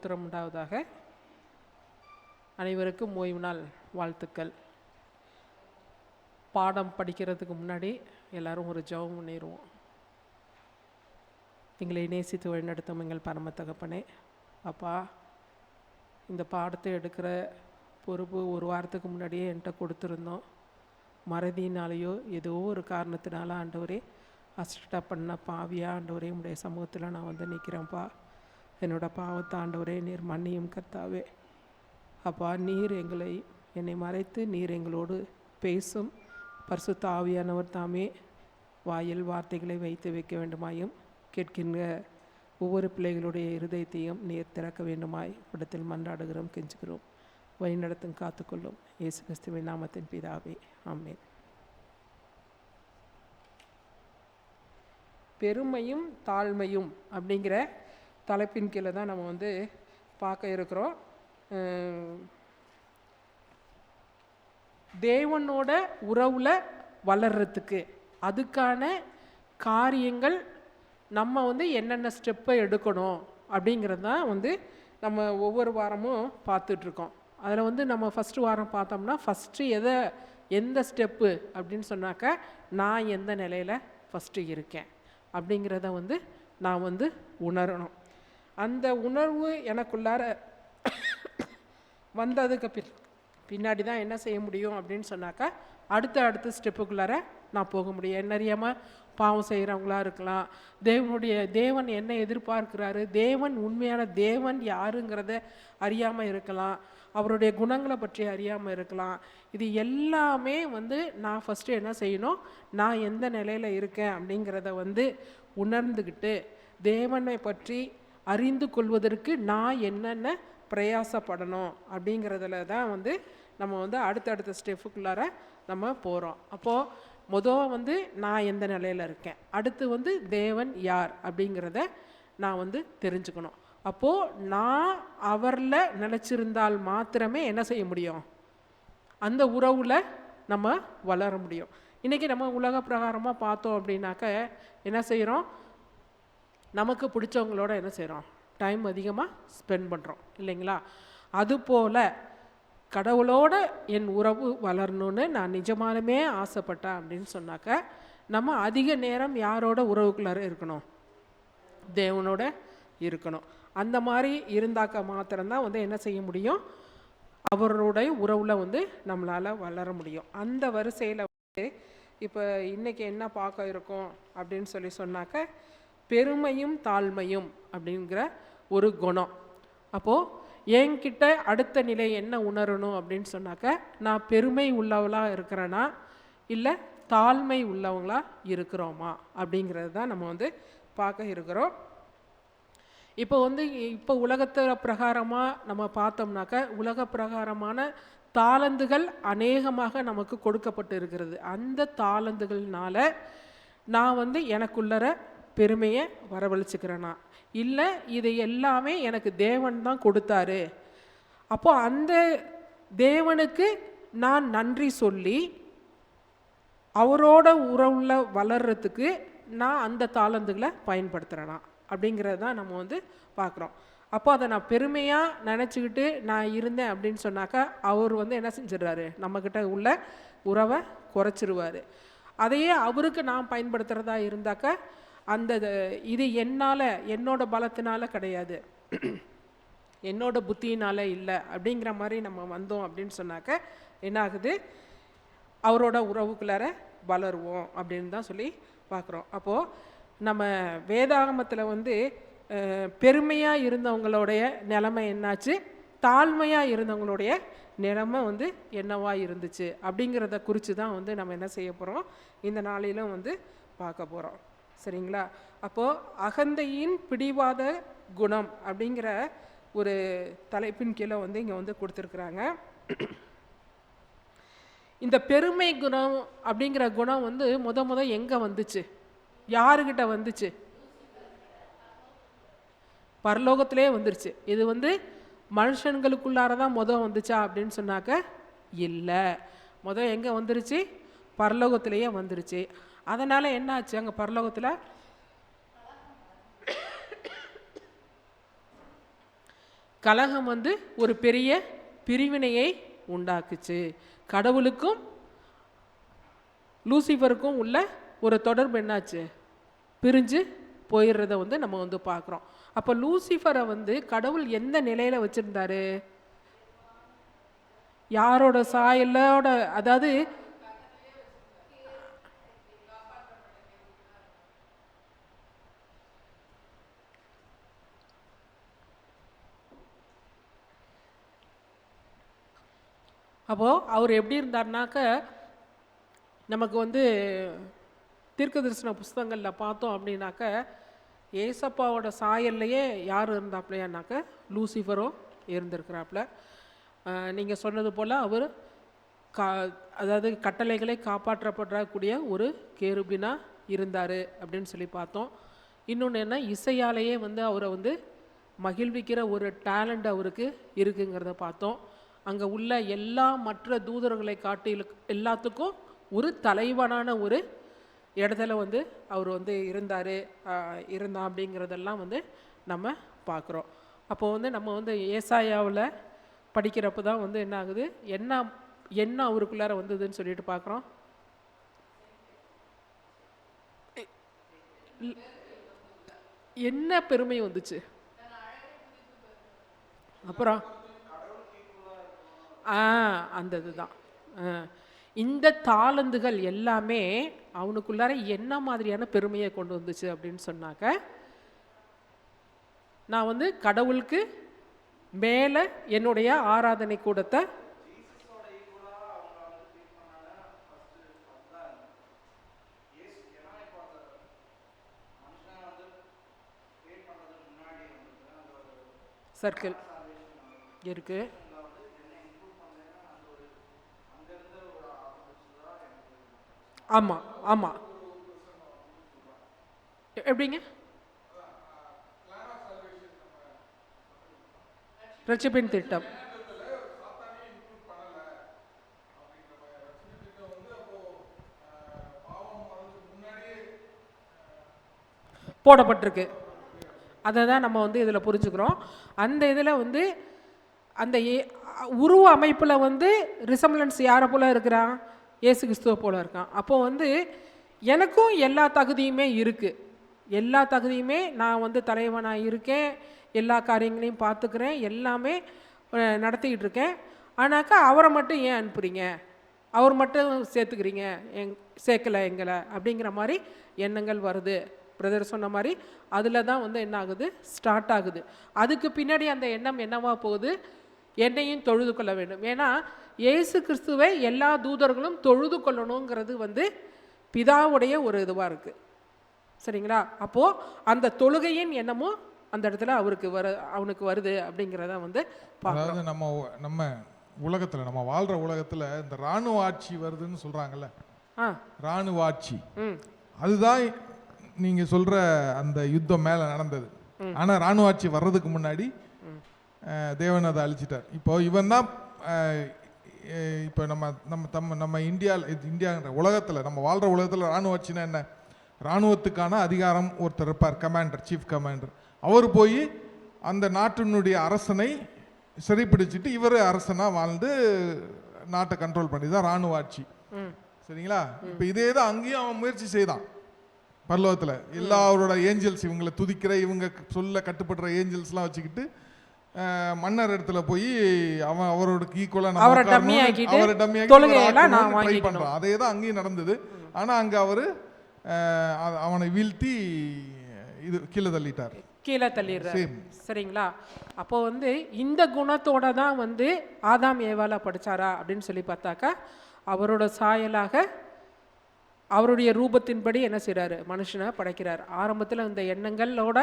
ஸ்தோத்திரம் உண்டாவதாக. அனைவருக்கும் ஓய்வு நாள் வாழ்த்துக்கள். பாடம் படிக்கிறதுக்கு முன்னாடி எல்லாரும் ஒரு ஜெபம் பண்ணிடுவோம். எங்களை நேசித்து வழிநடத்தும் எங்கள் பரம தகப்பனே, அப்பா, இந்த பாடத்தை எடுக்கிற பொறுப்பு ஒரு வாரத்துக்கு முன்னாடியே என்கிட்ட கொடுத்துருந்தோம். மறதினாலேயோ ஏதோ ஒரு காரணத்தினால ஆண்டவரே அசிஸ்டா பண்ண பாவியா ஆண்டவரே உடைய சமூகத்தில் நான் வந்து நிற்கிறேன்ப்பா. என்னோடய பாவத்தை ஆண்டவரே நீர் மன்னியும் கர்த்தாவே. அப்பா, நீர் என்னை மறைத்து நீர் எங்களோடு பேசும் பரிசுத்த ஆவியானவர் தாமே வாயில் வார்த்தைகளை வைத்து வைக்க வேண்டுமாயும் கேட்கின்ற ஒவ்வொரு பிள்ளைகளுடைய இருதயத்தையும் நீர் திறக்க வேண்டுமாய் இடத்தில் மன்றாடுகிறோம், கெஞ்சுகிறோம். வழிநடத்தும் காத்துக்கொள்ளும் இயேசு கிறிஸ்துவின் நாமத்தின் பிதாவே, ஆமென். பெருமையும் தாழ்மையும் அப்படிங்கிற தலைப்பின் கீழே தான் நம்ம வந்து பார்க்க இருக்கிறோம். தேவனோட உறவில் வளர்கிறதுக்கு அதுக்கான காரியங்கள் நம்ம வந்து என்னென்ன ஸ்டெப்பை எடுக்கணும் அப்படிங்கிறது தான் வந்து நம்ம ஒவ்வொரு வாரமும் பார்த்துட்ருக்கோம். அதில் வந்து நம்ம ஃபஸ்ட்டு வாரம் பார்த்தோம்னா எந்த ஸ்டெப்பு அப்படின்னு சொன்னாக்கா, நான் எந்த நிலையில் ஃபஸ்ட்டு இருக்கேன் அப்படிங்கிறத வந்து நான் வந்து உணரணும். அந்த உணர்வு எனக்குள்ளார வந்ததுக்கு பின்னாடி தான் என்ன செய்ய முடியும் அப்படின்னு சொன்னாக்கா, அடுத்த ஸ்டெப்புக்குள்ளார நான் போக முடியும். என்ன அறியாமல் பாவம் செய்கிறவங்களா இருக்கலாம், தேவன் என்ன எதிர்பார்க்கிறாரு, தேவன் உண்மையான தேவன் யாருங்கிறத அறியாமல் இருக்கலாம், அவருடைய குணங்களை பற்றி அறியாமல் இருக்கலாம். இது எல்லாமே வந்து நான் ஃபஸ்ட்டு என்ன செய்யணும், நான் எந்த நிலையில் இருக்கேன் அப்படிங்கிறத வந்து உணர்ந்துக்கிட்டு தேவனை பற்றி அறிந்து கொள்வதற்கு நான் என்னென்ன பிரயாசப்படணும் அப்படிங்கிறதுல தான் வந்து நம்ம வந்து அடுத்தடுத்த ஸ்டெப்புக்குள்ளார நம்ம போகிறோம். அப்போது வந்து நான் எந்த நிலையில் இருக்கேன், அடுத்து வந்து தேவன் யார் அப்படிங்கிறத நான் வந்து தெரிஞ்சுக்கணும். அப்போது நான் அவரில் நினச்சிருந்தால் மாத்திரமே என்ன செய்ய முடியும், அந்த உறவில் நம்ம வளர முடியும். இன்றைக்கி நம்ம உலக பிரகாரமாக பார்த்தோம் அப்படின்னாக்க என்ன செய்கிறோம், நமக்கு பிடிச்சவங்களோட என்ன செய்கிறோம், டைம் அதிகமாக ஸ்பெண்ட் பண்ணுறோம் இல்லைங்களா? அதுபோல் கடவுளோட என் உறவு வளரணும்னு நான் நிஜமாலுமே ஆசைப்பட்டேன் அப்படின்னு சொன்னாக்க, நம்ம அதிக நேரம் யாரோட உறவுக்குள்ளார இருக்கணும், தேவனோட இருக்கணும். அந்த மாதிரி இருந்தாக்க மாத்திரம்தான் வந்து என்ன செய்ய முடியும், அவருடைய உறவில் வந்து நம்மளால் வளர முடியும். அந்த வரிசையில் வந்து இப்போ இன்றைக்கி என்ன பார்க்க இருக்கோம் அப்படின்னு சொன்னாக்க, பெருமையும் தாழ்மையும் அப்படிங்கிற ஒரு குணம். அப்போது என்கிட்ட அடுத்த நிலை என்ன உணரணும் அப்படின்னு சொன்னாக்க, நான் பெருமை உள்ளவளாக இருக்கிறேன்னா இல்லை தாழ்மை உள்ளவங்களாக இருக்கிறோமா அப்படிங்கிறது தான் நம்ம வந்து பார்க்க இருக்கிறோம். இப்போ உலகத்து பிரகாரமாக நம்ம பார்த்தோம்னாக்க, உலக பிரகாரமான தாளந்துகள் அநேகமாக நமக்கு கொடுக்கப்பட்டு இருக்கிறது. அந்த தாளந்துகள்னால நான் வந்து எனக்குள்ளற பெருமையை வரவழைச்சிக்கிறேனா, இல்லை இது எல்லாமே எனக்கு தேவன் தான் கொடுத்தாரு, அப்போது அந்த தேவனுக்கு நான் நன்றி சொல்லி அவரோட உறவுல வளர்கிறதுக்கு நான் அந்த தாளந்துகளை பயன்படுத்துகிறேனா அப்படிங்கிறது தான் நம்ம வந்து பார்க்குறோம். அப்போ அதை நான் பெருமையாக நினச்சிக்கிட்டு நான் இருந்தேன் அப்படின்னு சொன்னாக்கா, அவர் வந்து என்ன செஞ்சிடறாரு, நம்மக்கிட்ட உள்ள உறவை குறைச்சிருவார். அதையே அவருக்கு நான் பயன்படுத்துகிறதா இருந்தாக்கா, இது என்னோட பலத்தினால கிடையாது, என்னோட புத்தியினால இல்லை அப்படிங்கிற மாதிரி நம்ம வந்தோம் அப்படின்னு சொன்னாக்க என்ன ஆகுது, அவரோட உறவுக்குள்ளார வளருவோம் அப்படின்னு தான் சொல்லி பார்க்குறோம். அப்போது நம்ம வேதாகமத்தில் வந்து பெருமையாக இருந்தவங்களுடைய நிலைமை என்னாச்சு, தாழ்மையாக இருந்தவங்களுடைய நிலைமை வந்து என்னவா இருந்துச்சு அப்படிங்கிறத குறித்து தான் வந்து நம்ம என்ன செய்ய போகிறோம், இந்த நாளிலும் வந்து பார்க்க போகிறோம். சரிங்களா? அப்போது அகந்தையின் பிடிவாத குணம் அப்படிங்கிற ஒரு தலைப்பின் கீழே வந்து இங்கே வந்து கொடுத்துருக்குறாங்க. இந்த பெருமை குணம் அப்படிங்கிற குணம் வந்து முத எங்கே வந்துச்சு, யாருக்கிட்ட வந்துச்சு, பரலோகத்திலே வந்துருச்சு. இது வந்து மனுஷங்களுக்குள்ளார தான் வந்துச்சா அப்படின்னு சொன்னாக்க இல்லை, எங்கே வந்துருச்சு, பரலோகத்திலேயே வந்துருச்சு. அதனால் என்ன ஆச்சு, அங்கே பரலோகத்தில் கலகம் வந்து ஒரு பெரிய பிரிவினையை உண்டாக்குச்சு. கடவுளுக்கும் லூசிஃபருக்கும் உள்ள ஒரு தொடர்பு என்னாச்சு, பிரிஞ்சு போயிடுறத வந்து நம்ம வந்து பார்க்குறோம். அப்போ லூசிஃபரை வந்து கடவுள் எந்த நிலையில் வச்சுருந்தாரு, யாரோட சாயலோட, அதாவது அப்போது அவர் எப்படி இருந்தார்னாக்க, நமக்கு வந்து தீர்க்க தரிசன புஸ்தகங்களில் பார்த்தோம் அப்படின்னாக்க, ஏசப்பாவோட சாயல்லையே யார் இருந்தாப்லையானாக்க லூசிஃபரோ இருந்திருக்கிறாப்புல. நீங்கள் சொன்னது போல் அவர் அதாவது கட்டளைகளை காப்பாற்றப்படக்கூடிய ஒரு கேருபினா இருந்தார் அப்படின்னு சொல்லி பார்த்தோம். இன்னொன்று என்ன, இசையாலேயே வந்து அவரை வந்து மகிழ்விக்கிற ஒரு டேலண்ட் அவருக்கு இருக்குங்கிறத பார்த்தோம். அங்கே உள்ள எல்லா மற்ற தூதர்களை காட்டில் எல்லாத்துக்கும் ஒரு தலைவனான ஒரு இடத்துல வந்து அவர் வந்து இருந்தான் அப்படிங்கிறதெல்லாம் வந்து நம்ம பார்க்குறோம். அப்போது வந்து நம்ம வந்து ஏசாயாவில் படிக்கிறப்ப தான் வந்து என்ன ஆகுது, என்ன அவருக்குள்ளார வந்ததுன்னு சொல்லிட்டு பார்க்குறோம். என்ன பெருமை வந்துச்சு, அப்புறம் அந்த இதுதான். இந்த தாளந்துகள் எல்லாமே அவனுக்குள்ளார என்ன மாதிரியான பெருமையை கொண்டு வந்துச்சு அப்படின்னு சொன்னாக்க, நான் வந்து கடவுளுக்கு மேலே என்னுடைய ஆராதனை கூடத்தை சர்க்கிள் இருக்கு. ஆமாம் ஆமாம், எப்படிங்க ரட்சிப்பின் திட்டம் போடப்பட்டிருக்கு. அதை தான் நம்ம வந்து இதில் புரிஞ்சுக்கிறோம். அந்த இதில் வந்து அந்த உருவ அமைப்பில் வந்து ரிசம்லன்ஸ் யாரை போல் இருக்கிறான், இயேசு கிறிஸ்துவ போல் இருக்கான். அப்போது வந்து எனக்கும் எல்லா தகுதியுமே இருக்குது, எல்லா தகுதியுமே நான் வந்து தலைவனாக இருக்கேன், எல்லா காரியங்களையும் பார்த்துக்கிறேன், எல்லாமே நடத்திக்கிட்டு இருக்கேன். ஆனாக்கா அவரை மட்டும் ஏன் அனுப்புகிறீங்க, அவர் மட்டும் சேர்த்துக்கிறீங்க, சேர்க்கலை எங்களை அப்படிங்கிற மாதிரி எண்ணங்கள் வருது. பிரதர் சொன்ன மாதிரி அதில் தான் வந்து என்ன ஆகுது, ஸ்டார்ட் ஆகுது. அதுக்கு பின்னாடி அந்த எண்ணம் என்னவா போகுது, என்னையும் தொழுது கொள்ள வேண்டும். ஏன்னா இயேசு கிறிஸ்துவை எல்லா தூதர்களும் தொழுது கொள்ளணுங்கிறது வந்து பிதாவுடைய ஒரு இதுவாக இருக்குது. சரிங்களா? அப்போது அந்த தொழுகையின் எண்ணமும் அந்த இடத்துல அவனுக்கு வருது அப்படிங்கிறத வந்து அதாவது நம்ம உலகத்தில், நம்ம வாழ்கிற உலகத்தில் இந்த இராணுவ ஆட்சி வருதுன்னு சொல்கிறாங்கல்ல, இராணுவ ஆட்சி, அதுதான் நீங்கள் சொல்கிற அந்த யுத்தம் மேலே நடந்தது. ஆனால் இராணுவ ஆட்சி வர்றதுக்கு முன்னாடி தேவன் அதை அழிச்சிட்டார். இப்போ இவன் தான் இப்போ நம்ம இந்தியாங்கிற உலகத்தில், நம்ம வாழ்கிற உலகத்தில் இராணுவ ஆட்சினா என்ன, இராணுவத்துக்கான அதிகாரம் ஒருத்தர் இருப்பார், கமாண்டர், சீஃப் கமாண்டர். அவர் போய் அந்த நாட்டினுடைய அரசனை சிறைப்பிடிச்சிட்டு இவர் அரசனாக வாழ்ந்து நாட்டை கண்ட்ரோல் பண்ணி தான் இராணுவ ஆட்சி. சரிங்களா? இப்போ இதே தான் அங்கேயும் அவன் முயற்சி செய்தான். பரலோகத்தில் எல்லாரோட ஏஞ்சல்ஸ், இவங்களை துதிக்கிற, இவங்க சொல்ல கட்டுப்படுற ஏஞ்சல்ஸ்லாம் வச்சுக்கிட்டு மன்னர் இடத்துல போய் அவரோட ஈக்குவலாக அவரை டம்மியாக்கி ட்ரை பண்ணுறான். அதே தான் அங்கேயும் நடந்தது. ஆனால் அங்கே அவர் அவனை வீழ்த்தி கீழே தள்ளிடுறாரு. சரிங்களா? அப்போ வந்து இந்த குணத்தோட தான் வந்து ஆதாம் ஏவாளா படிச்சாரா அப்படின்னு சொல்லி பார்த்தாக்கா, அவரோட சாயலாக அவருடைய ரூபத்தின்படி என்ன செய்கிறாரு, மனுஷனை படைக்கிறார். ஆரம்பத்தில் இந்த எண்ணங்களோட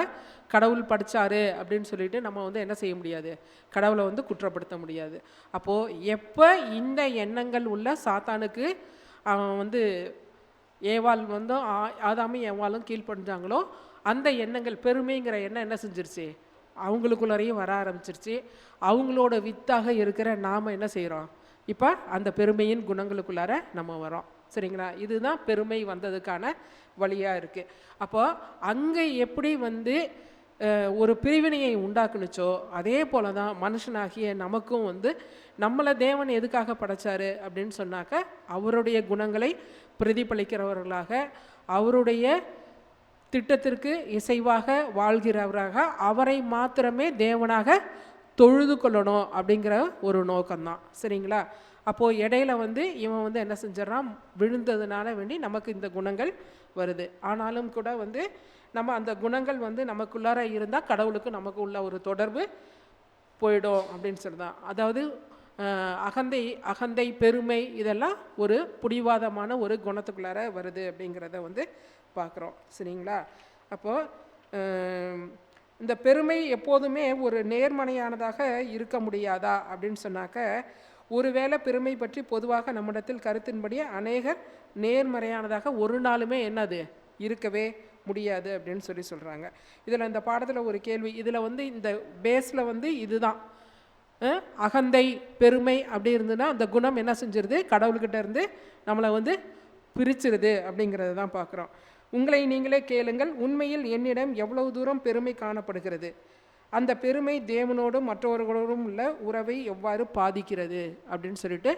கடவுள் படித்தாரு அப்படின்னு சொல்லிட்டு நம்ம வந்து என்ன செய்ய முடியாது, கடவுளை வந்து குற்றப்படுத்த முடியாது. அப்போது எப்போ இந்த எண்ணங்கள் உள்ள சாத்தானுக்கு அவன் வந்து ஏவாள் வந்து ஆதாமும் ஏவாளும் கீழ்ப்படிஞ்சாங்களோ, அந்த எண்ணங்கள், பெருமைங்கிற எண்ணம் என்ன செஞ்சிருச்சு, அவங்களுக்குள்ளாரையும் வர ஆரம்பிச்சிருச்சு. அவங்களோட வித்தாக இருக்கிற நாம் என்ன செய்கிறோம், இப்போ அந்த பெருமையின் குணங்களுக்குள்ளார நம்ம வரோம். சரிங்களா? இதுதான் பெருமை வந்ததுக்கான வழியாக இருக்குது. அப்போ அங்கே எப்படி வந்து ஒரு பிரிவினையை உண்டாக்குனுச்சோ அதே போல தான் மனுஷனாகிய நமக்கும் வந்து நம்மளை தேவன் எதுக்காக படைச்சாரு அப்படின்னு சொன்னாக்க அவருடைய குணங்களை பிரதிபலிக்கிறவர்களாக அவருடைய திட்டத்திற்கு இசைவாக வாழ்கிறவராக அவரை மாத்திரமே தேவனாக தொழுது கொள்ளணும் அப்படிங்கிற ஒரு நோக்கம்தான். சரிங்களா? அப்போது இடையில வந்து இவன் வந்து என்ன செஞ்சிடறான், விழுந்ததுனால வேண்டி நமக்கு இந்த குணங்கள் வருது. ஆனாலும் கூட வந்து நம்ம அந்த குணங்கள் வந்து நமக்குள்ளார இருந்தால் கடவுளுக்கு நமக்கு உள்ள ஒரு தொடர்பு போயிடும் அப்படின்னு சொல்லுதான். அதாவது அகந்தை பெருமை இதெல்லாம் ஒரு பிடிவாதமான ஒரு குணத்துக்குள்ளார வருது அப்படிங்கிறத வந்து பார்க்குறோம். சரிங்களா? அப்போது இந்த பெருமை எப்போதுமே ஒரு நேர்மறையானதாக இருக்க முடியாதா அப்படின்னு சொன்னாக்க, ஒருவேளை பெருமை பற்றி பொதுவாக நம்மிடத்தில் கருத்தின்படி அநேகர் நேர்மறையானதாக ஒரு நாளுமே என்னது இருக்கவே முடியாது அப்படின்னு சொல்கிறாங்க. இதில் இந்த பாடத்தில் ஒரு கேள்வி, இதில் வந்து இந்த பேஸில் வந்து இதுதான் அகந்தை பெருமை அப்படி இருந்ததுன்னா அந்த குணம் என்ன செஞ்சிருது, கடவுள்கிட்ட இருந்து நம்மளை வந்து பிரிச்சிருது அப்படிங்கிறது தான் பார்க்குறோம். உங்களை நீங்களே கேளுங்கள், உண்மையில் என்னிடம் எவ்வளவு தூரம் பெருமை காணப்படுகிறது, அந்த பெருமை தேவனோடும் மற்றவர்களோடும் உள்ள உறவை எவ்வாறு பாதிக்கிறது அப்படின்னு சொல்லிட்டு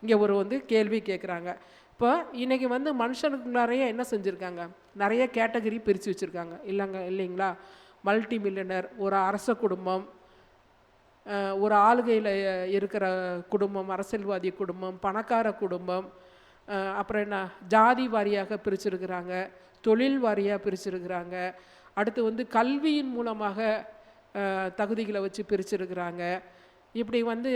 இங்கே ஒரு வந்து கேள்வி கேட்குறாங்க. இப்போ இன்றைக்கி வந்து மனுஷனுக்குள்ளாரையே என்ன செஞ்சுருக்காங்க, நிறைய கேட்டகரி பிரித்து வச்சுருக்காங்க இல்லைங்களா? மல்டி மில்லியனர், ஒரு அரச குடும்பம், ஒரு ஆளுகையில் இருக்கிற குடும்பம், அரசியல்வாதி குடும்பம், பணக்கார குடும்பம், அப்புறம் என்ன ஜாதி வாரியாக பிரிச்சிருக்கிறாங்க, தொழில் வாரியாக பிரிச்சிருக்கிறாங்க, அடுத்து வந்து கல்வியின் மூலமாக தகுதிகளை வச்சு பிரிச்சிருக்கிறாங்க. இப்படி வந்து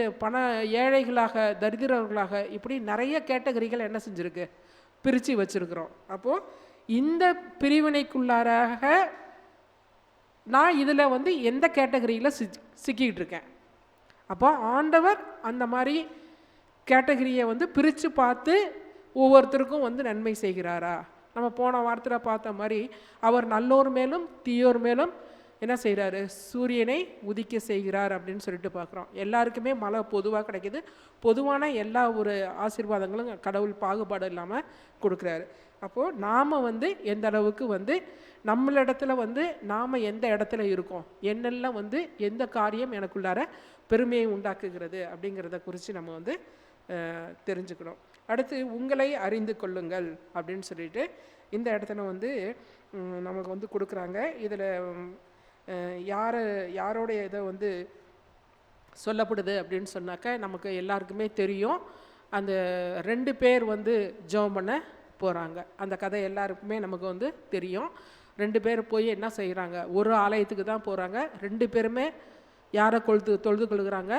ஏழைகளாக தரித்திரர்களாக இப்படி நிறைய கேட்டகரிகள் என்ன செஞ்சுருக்கு, பிரித்து வச்சுருக்குறோம். அப்போது இந்த பிரிவினைக்குள்ளாராக நான் இதில் வந்து எந்த கேட்டகரியில் சிக்கிக்கிட்டு இருக்கேன். அப்போ ஆண்டவர் அந்த மாதிரி கேட்டகரியை வந்து பிரித்து பார்த்து ஒவ்வொருத்தருக்கும் வந்து நன்மை செய்கிறாரா? நம்ம போன வாரத்தில் பார்த்த மாதிரி அவர் நல்லோர் மேலும் தீயோர் மேலும் என்ன செய்கிறாரு, சூரியனை உதிக்க செய்கிறார் அப்படின்னு சொல்லிட்டு பார்க்குறோம். எல்லாருக்குமே மழை பொதுவாக கிடைக்கிது, பொதுவான எல்லா ஒரு ஆசீர்வாதங்களும் கடவுள் பாகுபாடு இல்லாமல் கொடுக்குறாரு. அப்போது நாம் வந்து எந்த அளவுக்கு வந்து நம்மளிடத்துல வந்து நாம் எந்த இடத்துல இருக்கோம், என்னெல்லாம் வந்து எந்த காரியம் எனக்குள்ளார பெருமையை உண்டாக்குகிறது அப்படிங்கிறத குறித்து நம்ம வந்து தெரிஞ்சுக்கணும். அடுத்து உங்களை அறிந்து கொள்ளுங்கள் அப்படின்னு சொல்லிட்டு இந்த இடத்துல வந்து நமக்கு வந்து கொடுக்குறாங்க. இதில் யாரோடைய இதை வந்து சொல்லப்படுது அப்படின்னு சொன்னாக்க நமக்கு எல்லாருக்குமே தெரியும். அந்த 2 பேர் வந்து ஜெபம் பண்ண போகிறாங்க. அந்த கதை எல்லாருக்குமே நமக்கு வந்து தெரியும். 2 பேர் போய் என்ன செய்கிறாங்க, ஒரு ஆலயத்துக்கு தான் போகிறாங்க. 2 பேருமே யாரை தொழுது கொள்கிறாங்க,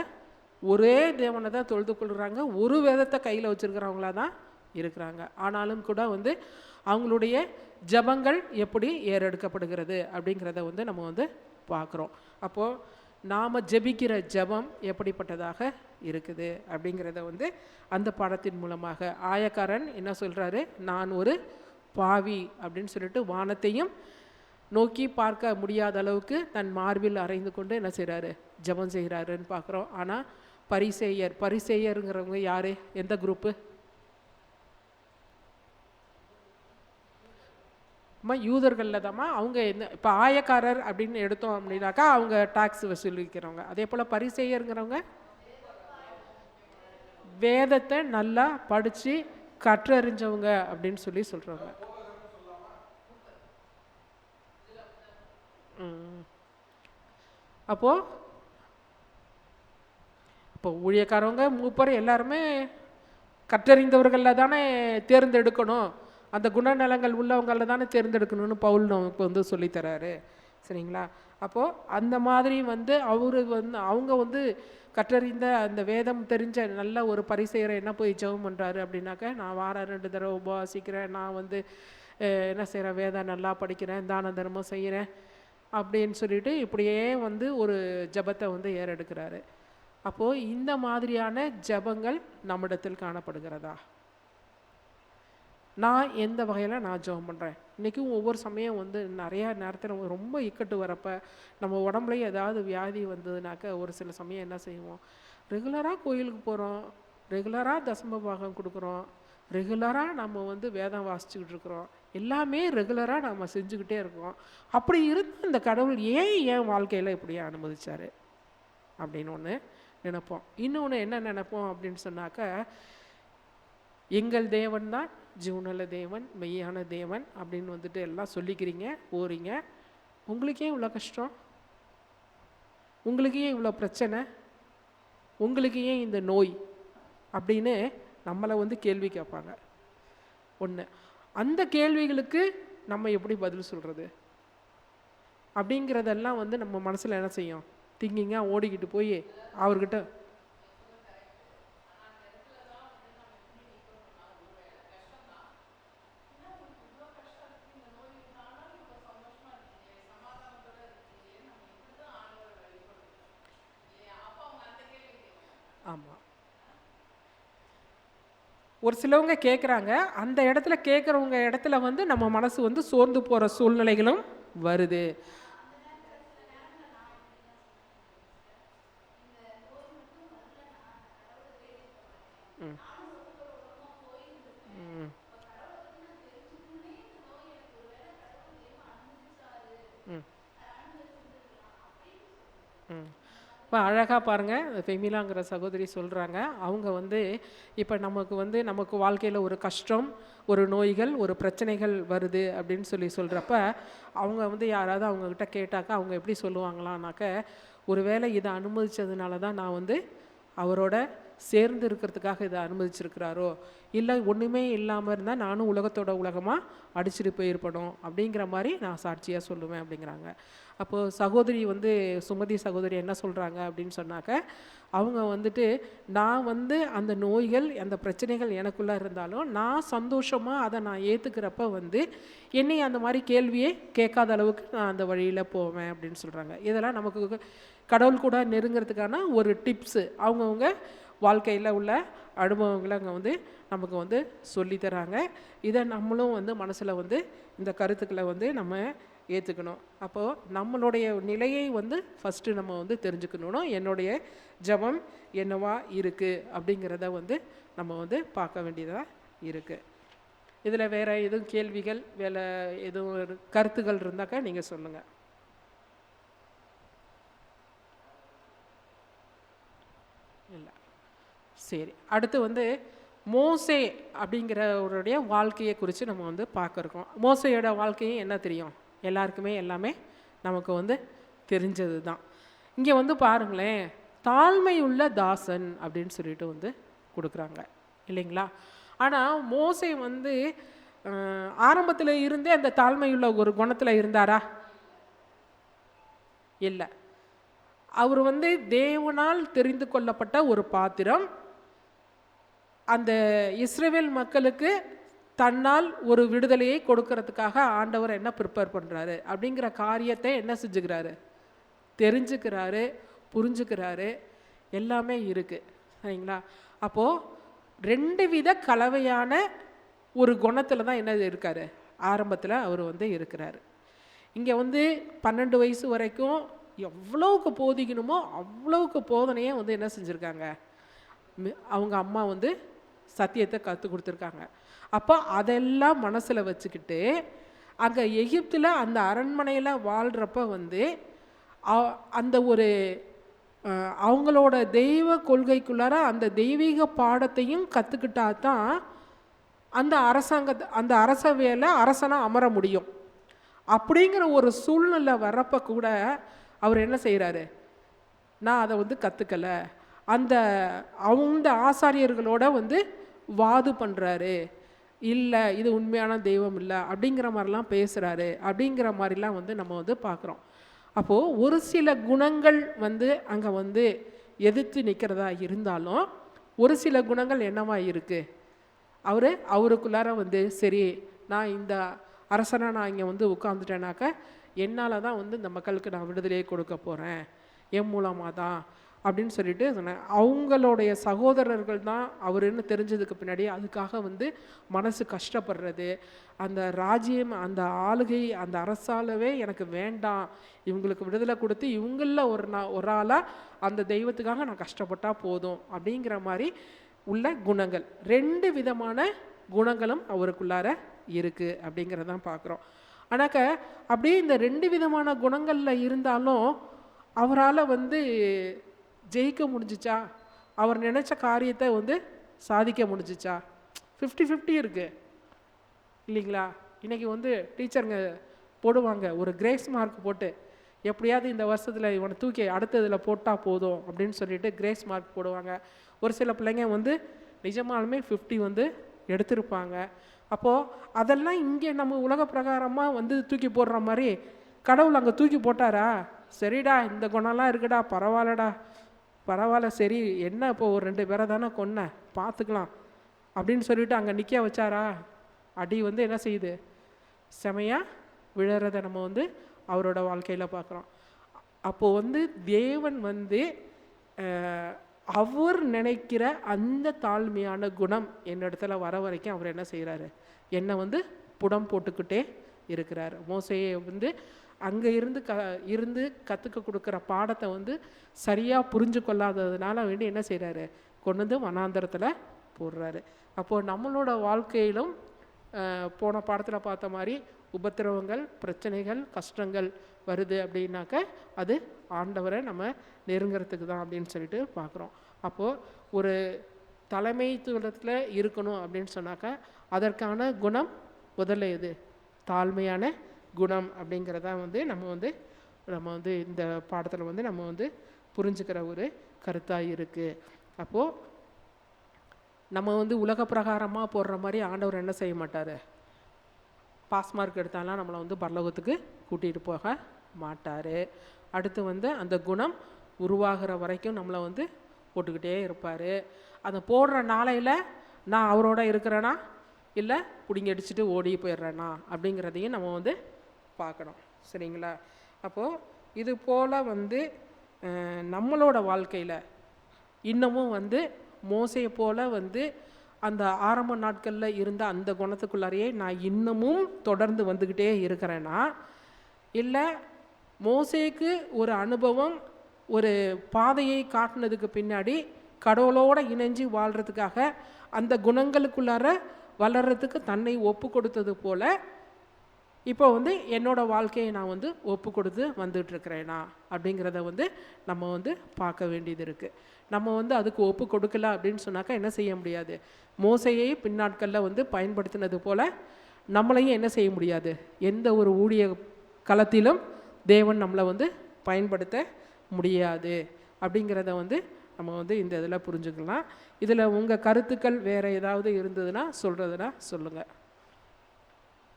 ஒரே தேவனை தான் தொழுது கொள்கிறாங்க, ஒரு வேதத்தை கையில் வச்சுருக்கிறவங்களா தான் இருக்கிறாங்க. ஆனாலும் கூட வந்து அவங்களுடைய ஜபங்கள் எப்படி ஏறெடுக்கப்படுகிறது அப்படிங்கிறத வந்து நம்ம வந்து பார்க்குறோம். அப்போது நாம் ஜெபிக்கிற ஜபம் எப்படிப்பட்டதாக இருக்குது அப்படிங்கிறத வந்து அந்த பாடத்தின் மூலமாக ஆயக்காரன் என்ன சொல்கிறாரு, நான் ஒரு பாவி அப்படின்னு சொல்லிட்டு வானத்தையும் நோக்கி பார்க்க முடியாத அளவுக்கு தன் மார்பில் அறைந்து கொண்டு என்ன செய்கிறாரு, ஜபம் செய்கிறாருன்னு பார்க்குறோம். ஆனால் பரிசேயருங்கிறவங்க யார், எந்த குரூப்பு? யூதர்களில் தாம்மா. அவங்க என்ன இப்போ ஆயக்காரர் அப்படின்னு எடுத்தோம் அப்படின்னாக்கா அவங்க டாக்ஸ் வசூலிக்கிறவங்க. அதே போல் பரிசேயருங்கிறவங்க வேதத்தை நல்லா படித்து கற்றறிஞ்சவங்க அப்படின்னு சொல்கிறவங்க. அப்போது இப்போ ஊழியக்காரவங்க மூப்பர் எல்லாருமே கற்றறிந்தவர்களில் தானே தேர்ந்தெடுக்கணும், அந்த குணநலங்கள் உள்ளவங்களில் தானே தேர்ந்தெடுக்கணும்னு பவுல் நமக்கு வந்து சொல்லித்தராரு. சரிங்களா? அப்போது அந்த மாதிரி வந்து அவங்க வந்து கற்றறிந்த அந்த வேதம் தெரிஞ்ச நல்ல ஒரு பரிசெயரை என்ன போய் ஜெபம் பண்ணுறாரு அப்படின்னாக்க, நான் வாரம் 2 தடவை உபவாசிக்கிறேன், நான் வந்து என்ன செய்கிறேன், வேதம் நல்லா படிக்கிறேன், தான தர்மம் செய்கிறேன் அப்படின்னு சொல்லிட்டு இப்படியே வந்து ஒரு ஜபத்தை வந்து ஏறெடுக்கிறாரு. அப்போது இந்த மாதிரியான ஜபங்கள் நம்மிடத்தில் காணப்படுகிறதா? நான் எந்த வகையில் நான் ஜெபம் பண்ணுறேன்? இன்றைக்கும் ஒவ்வொரு சமயம் வந்து நிறையா நேரத்தில் ரொம்ப இக்கட்டு வரப்போ நம்ம உடம்புலையும் ஏதாவது வியாதி வந்ததுனாக்க ஒரு சில சமயம் என்ன செய்வோம், ரெகுலராக கோயிலுக்கு போகிறோம், ரெகுலராக தசம பாகம் கொடுக்குறோம், ரெகுலராக நம்ம வந்து வேதம் வாசிச்சுக்கிட்டு இருக்கிறோம், எல்லாமே ரெகுலராக நம்ம செஞ்சுக்கிட்டே இருக்கோம். அப்படி இருந்து இந்த கடவுள் ஏன் என் வாழ்க்கையில் இப்படியே அனுமதிச்சார் அப்படின்னு ஒன்று நினைப்போம். இன்னொன்று என்ன நினைப்போம் அப்படின்னு சொன்னாக்க, எங்கள் தேவன் தான் ஜீவனுள்ள தேவன், மெய்யான தேவன் அப்படின்னு வந்துட்டு எல்லாம் சொல்லிக்கிறீங்க, போகிறீங்க. உங்களுக்கே இவ்வளோ கஷ்டம், உங்களுக்கு ஏன் இவ்வளோ பிரச்சனை, உங்களுக்கு ஏன் இந்த நோய் அப்படின்னு நம்மளை வந்து கேள்வி கேட்பாங்க. ஒன்று, அந்த கேள்விகளுக்கு நம்ம எப்படி பதில் சொல்கிறது அப்படிங்கிறதெல்லாம் வந்து நம்ம மனசில் என்ன செய்யும், திங்கிங்காக ஓடிக்கிட்டு போய் அவர்கிட்ட ஆமாம். ஒரு சிலவங்க கேட்குறாங்க, அந்த இடத்துல கேட்குறவங்க இடத்துல வந்து நம்ம மனசு வந்து சோர்ந்து போகிற சூழ்நிலைகளும் வருது. ம் ம் ம் ம் இப்போ அழகாக பாருங்கள், ஃபெமிலாங்கிற சகோதரி சொல்கிறாங்க, அவங்க வந்து இப்போ நமக்கு வாழ்க்கையில் ஒரு கஷ்டம், ஒரு நோய்கள், ஒரு பிரச்சனைகள் வருது அப்படின்னு சொல்கிறப்ப அவங்க வந்து யாராவது அவங்கக்கிட்ட கேட்டாக்கா அவங்க எப்படி சொல்லுவாங்களான்னாக்க, ஒருவேளை இதை அனுமதிச்சதுனால தான் நான் வந்து அவரோட சேர்ந்து இருக்கிறதுக்காக இதை அனுமதிச்சிருக்கிறாரோ, இல்லை ஒன்றுமே இல்லாமல் இருந்தால் நானும் உலகத்தோட உலகமாக அடிச்சுட்டு போயிருப்பணும் அப்படிங்கிற மாதிரி நான் சாட்சியாக சொல்லுவேன் அப்படிங்கிறாங்க. அப்போது சகோதரி வந்து சுமதி சகோதரி என்ன சொல்கிறாங்க அப்படின்னு சொன்னாக்க, அவங்க வந்துட்டு நான் வந்து அந்த நோய்கள் அந்த பிரச்சனைகள் எனக்குள்ளே இருந்தாலும் நான் சந்தோஷமாக அதை நான் ஏற்றுக்கிறப்ப வந்து என்னை அந்த மாதிரி கேள்வியே கேட்காத அளவுக்கு நான் அந்த வழியில் போவேன் அப்படின்னு சொல்கிறாங்க. இதெல்லாம் நமக்கு கடவுள் கூட நெருங்கிறதுக்கான ஒரு டிப்ஸு. அவங்கவுங்க வாழ்க்கையில் உள்ள அனுபவங்களை அங்கே வந்து நமக்கு வந்து சொல்லித்தராங்க. இதை நம்மளும் வந்து மனசில் வந்து இந்த கருத்துக்களை வந்து நம்ம ஏற்றுக்கணும். அப்போது நம்மளுடைய நிலையை வந்து ஃபஸ்ட்டு நம்ம வந்து தெரிஞ்சுக்கணும். என்னுடைய ஜெபம் என்னவா இருக்குது அப்படிங்கிறத வந்து நம்ம வந்து பார்க்க வேண்டியதாக இருக்குது. இதில் வேறு எதுவும் கேள்விகள் எதுவும் கருத்துக்கள் இருந்தாக்கா நீங்கள் சொல்லுங்கள். இல்லை, சரி. அடுத்து வந்து மோசே அப்படிங்கிறவருடைய வாழ்க்கையை குறித்து நம்ம வந்து பார்க்குறோம். மோசையோட வாழ்க்கையும் என்ன தெரியும், எல்லாருக்குமே எல்லாமே நமக்கு வந்து தெரிஞ்சது தான். இங்கே வந்து பாருங்களேன், தாழ்மையுள்ள தாசன் அப்படின்னு சொல்லிட்டு வந்து கொடுக்குறாங்க இல்லைங்களா. ஆனால் மோசே வந்து ஆரம்பத்தில் இருந்தே அந்த தாழ்மையுள்ள ஒரு குணத்தில் இருந்தாரா? இல்லை. அவர் வந்து தேவனால் தெரிந்து கொள்ளப்பட்ட ஒரு பாத்திரம். அந்த இஸ்ரவேல் மக்களுக்கு தன்னால் ஒரு விடுதலையை கொடுக்கறதுக்காக ஆண்டவர் என்ன ப்ரிப்பேர் பண்ணுறாரு அப்படிங்கிற காரியத்தை என்ன செஞ்சுக்கிறாரு, தெரிஞ்சுக்கிறாரு, புரிஞ்சுக்கிறாரு, எல்லாமே இருக்குது சரிங்களா. அப்போது 2 வித கலவையான ஒரு குணத்தில் தான் என்ன இருக்கார், ஆரம்பத்தில் அவர் வந்து இருக்கிறார். இங்கே வந்து 12 வயசு வரைக்கும் எவ்வளவுக்கு போதிக்கணுமோ அவ்வளவுக்கு போதனையே வந்து என்ன செஞ்சுருக்காங்க, அவங்க அம்மா வந்து சத்தியத்தை கற்றுக் கொடுத்துருக்காங்க. அப்போ அதெல்லாம் மனசில் வச்சுக்கிட்டு அங்கே எகிப்தில் அந்த அரண்மனையில் வாழ்கிறப்ப வந்து அந்த ஒரு அவங்களோட தெய்வ கொள்கைக்குள்ளார அந்த தெய்வீக பாடத்தையும் கற்றுக்கிட்டா தான் அந்த அரசவையில் அரசனாக அமர முடியும். அப்படிங்கிற ஒரு சூழ்நிலை வர்றப்ப கூட அவர் என்ன செய்கிறாரு, நான் அதை வந்து கற்றுக்கலை, அந்த ஆசாரியர்களோட வந்து வாது பண்ணுறாரு, இல்லை இது உண்மையான தெய்வம் இல்லை அப்படிங்கிற மாதிரிலாம் பேசுகிறாரு. அப்படிங்கிற மாதிரிலாம் வந்து நம்ம வந்து பார்க்குறோம். அப்போது ஒரு சில குணங்கள் வந்து அங்கே வந்து எதிர்த்து நிற்கிறதா இருந்தாலும் ஒரு சில குணங்கள் என்னவா இருக்குது, அவருக்குள்ளார வந்து சரி நான் இந்த அரசனாக நான் இங்கே வந்து உட்காந்துட்டேனாக்க என்னால் தான் வந்து இந்த மக்களுக்கு நான் விடுதலையை கொடுக்க போகிறேன், என் மூலமாக தான் அப்படின்னு சொல்லிட்டு சொன்னேன். அவங்களுடைய சகோதரர்கள் தான் அவருன்னு தெரிஞ்சதுக்கு பின்னாடி அதுக்காக வந்து மனசு கஷ்டப்படுறது, அந்த ராஜ்யம் அந்த ஆளுகை அந்த அரசாலவே எனக்கு வேண்டாம், இவங்களுக்கு விடுதலை கொடுத்து இவங்களில் ஒரு ஆளாக அந்த தெய்வத்துக்காக நான் கஷ்டப்பட்டால் போதும் அப்படிங்கிற மாதிரி உள்ள குணங்கள். 2 விதமான குணங்களும் அவருக்குள்ளார இருக்குது அப்படிங்கிறதான் பார்க்குறோம். ஆனாக்க அப்படியே இந்த 2 விதமான குணங்களில் இருந்தாலும் அவரால் வந்து ஜெயிக்க முடிஞ்சிச்சா, அவர் நினச்ச காரியத்தை வந்து சாதிக்க முடிஞ்சிச்சா? 50-50 இருக்குது இல்லைங்களா? இன்றைக்கி வந்து டீச்சருங்க போடுவாங்க ஒரு கிரேஸ் மார்க் போட்டு, எப்படியாவது இந்த வருஷத்தில் இவனை தூக்கி அடுத்ததில் போட்டால் போதும் அப்படின்னு சொல்லிட்டு கிரேஸ் மார்க் போடுவாங்க. ஒரு சில பிள்ளைங்க வந்து நிஜமாலுமே 50 வந்து எடுத்திருப்பாங்க. அப்போது அதெல்லாம் இங்கே நம்ம உலக பிரகாரமாக வந்து தூக்கி போடுற மாதிரி கடவுள் அங்கே தூக்கி போட்டாரா? சரிடா இந்த குணம்லாம் இருக்குடா, பரவாயில்லடா, பரவாயில்ல, சரி என்ன இப்போ ஒரு 2 பேரை தானே கொன்னேன், பார்த்துக்கலாம் அப்படின்னு சொல்லிட்டு அங்கே நிற்க வச்சாரா? அடி வந்து என்ன செய்யுது, செமையாக விழறதை நம்ம வந்து அவரோட வாழ்க்கையில் பார்க்குறோம். அப்போது வந்து தேவன் வந்து அவர் நினைக்கிற அந்த தாழ்மையான குணம் என்னிடத்துல வர வரைக்கும் அவர் என்ன செய்கிறாரு, என்னை வந்து புடம் போட்டுக்கிட்டே இருக்கிறார். மோசையை வந்து அங்கே இருந்து கற்றுக்க கொடுக்குற பாடத்தை வந்து சரியாக புரிஞ்சு கொள்ளாததுனால வேண்டி என்ன செய்கிறாரு, கொண்டு வந்து வனாந்தரத்தில் போடுறாரு. அப்போது நம்மளோட வாழ்க்கையிலும் போன பாடத்தில் பார்த்த மாதிரி உபத்திரவங்கள், பிரச்சனைகள், கஷ்டங்கள் வருது அப்படின்னாக்க அது ஆண்டவரை நம்ம நெருங்கிறதுக்கு தான் அப்படின்னு சொல்லிட்டு பார்க்குறோம். அப்போது ஒரு தலைமைத்துவத்தில் இருக்கணும் அப்படின்னு சொன்னாக்கா அதற்கான குணம் முதல்ல எது, தாழ்மையான குணம் அப்படிங்கிறதா வந்து நம்ம வந்து இந்த பாடத்தில் வந்து நம்ம வந்து புரிஞ்சுக்கிற ஒரு கருத்தாக இருக்குது. அப்போது நம்ம வந்து உலக பிரகாரமாக போடுற மாதிரி ஆண்டவர் என்ன செய்ய மாட்டார், பாஸ் மார்க் எடுத்தாலாம் நம்மளை வந்து பரலோகத்துக்கு கூட்டிகிட்டு போக மாட்டார். அடுத்து வந்து அந்த குணம் உருவாகிற வரைக்கும் நம்மளை வந்து போட்டுக்கிட்டே இருப்பார். அதை போடுற நாளையில் நான் அவரோட இருக்கிறேன்னா இல்லை பிடிங்கி அடிச்சுட்டு ஓடி போயிடுறேன்னா அப்படிங்கிறதையும் நம்ம வந்து பார்க்கணும். சரிங்களா? அப்போது இது போல் வந்து நம்மளோட வாழ்க்கையில் இன்னமும் வந்து மோசையை போல் வந்து அந்த ஆரம்ப நாட்களில் இருந்த அந்த குணத்துக்குள்ளாரையே நான் இன்னமும் தொடர்ந்து வந்துக்கிட்டே இருக்கிறேன்னா, இல்லை மோசேக்கு ஒரு அனுபவம் ஒரு பாதையை காட்டினதுக்கு பின்னாடி கடவுளோடு இணைஞ்சு வாழ்கிறதுக்காக அந்த குணங்களுக்குள்ளார வளர்கிறதுக்கு தன்னை ஒப்பு கொடுத்தது போல் இப்போ வந்து என்னோடய வாழ்க்கையை நான் வந்து ஒப்பு கொடுத்து வந்துட்டுருக்கிறேனா அப்படிங்கிறத வந்து நம்ம வந்து பார்க்க வேண்டியது இருக்குது. நம்ம வந்து அதுக்கு ஒப்பு கொடுக்கல அப்படின்னு சொன்னாக்கா என்ன செய்ய முடியாது, மோசையை பின்னாட்களில் வந்து பயன்படுத்தினது போல் நம்மளையும் என்ன செய்ய முடியாது, எந்த ஒரு ஊழிய களத்திலும் தேவன் நம்மளை வந்து பயன்படுத்த முடியாது அப்படிங்கிறத வந்து நம்ம வந்து இந்த இதில் புரிஞ்சுக்கலாம். இதில் உங்கள் கருத்துக்கள் வேறு ஏதாவது இருந்ததுன்னா சொல்கிறதுனா சொல்லுங்கள்.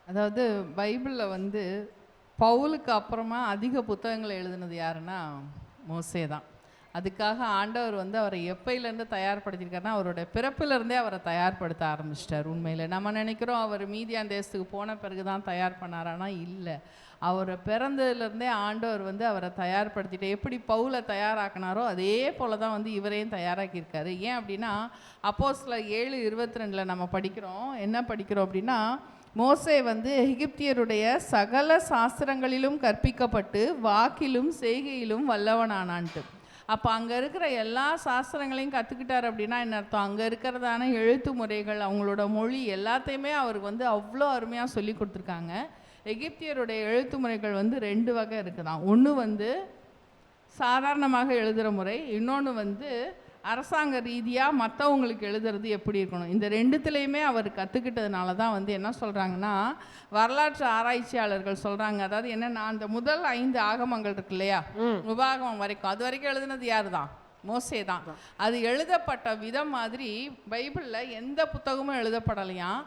அதாவது பைபிளில் வந்து பவுலுக்கு அப்புறமா அதிக புத்தகங்களை எழுதுனது யாருன்னா மோசே தான். அதுக்காக ஆண்டவர் வந்து அவரை எப்பையிலேருந்து தயார்படுத்தியிருக்காருன்னா அவரோட பிறப்பிலேருந்தே அவரை தயார்படுத்த ஆரம்பிச்சிட்டார். உண்மையில் நம்ம நினைக்கிறோம் அவர் மீதியான் தேசத்துக்கு போன பிறகு தான் தயார் பண்ணாரானா இல்லை, அவரை பிறந்ததுலேருந்தே ஆண்டவர் வந்து அவரை தயார்படுத்திட்டு எப்படி பவுலை தயாராக்கினாரோ அதே போல் தான் வந்து இவரையும் தயாராக்கியிருக்காரு. ஏன் அப்படின்னா அப்போஸ்தலர் 7:22 நம்ம படிக்கிறோம், என்ன படிக்கிறோம் அப்படின்னா, மோசே வந்து எகிப்தியருடைய சகல சாஸ்திரங்களிலும் கற்பிக்கப்பட்டு வாக்கிலும் செய்கையிலும் வல்லவனானான்ட்டு. அப்போ அங்கே இருக்கிற எல்லா சாஸ்திரங்களையும் கற்றுக்கிட்டார் அப்படின்னா என்ன அர்த்தம், அங்கே இருக்கிறதான எழுத்து முறைகள், அவங்களோட மொழி எல்லாத்தையுமே அவருக்கு வந்து அவ்வளோ அருமையாக சொல்லி கொடுத்துருக்காங்க. எகிப்தியருடைய எழுத்து முறைகள் வந்து 2 வகை இருக்குதான். ஒன்று வந்து சாதாரணமாக எழுதுகிற முறை, இன்னொன்று வந்து அரசாங்க ரீதியாக மற்றவங்களுக்கு எழுதுறது எப்படி இருக்கணும். இந்த 2துலேயுமே அவர் கற்றுக்கிட்டதுனால தான் வந்து என்ன சொல்கிறாங்கன்னா, வரலாற்று ஆராய்ச்சியாளர்கள் சொல்கிறாங்க, அதாவது என்னென்னா அந்த முதல் 5 ஆகமங்கள் இருக்கு இல்லையா, உபாகமம் வரைக்கும், அது வரைக்கும் எழுதுனது யார் தான், மோசே தான். அது எழுதப்பட்ட விதம் மாதிரி பைபிளில் எந்த புத்தகமும் எழுதப்படலையாம்.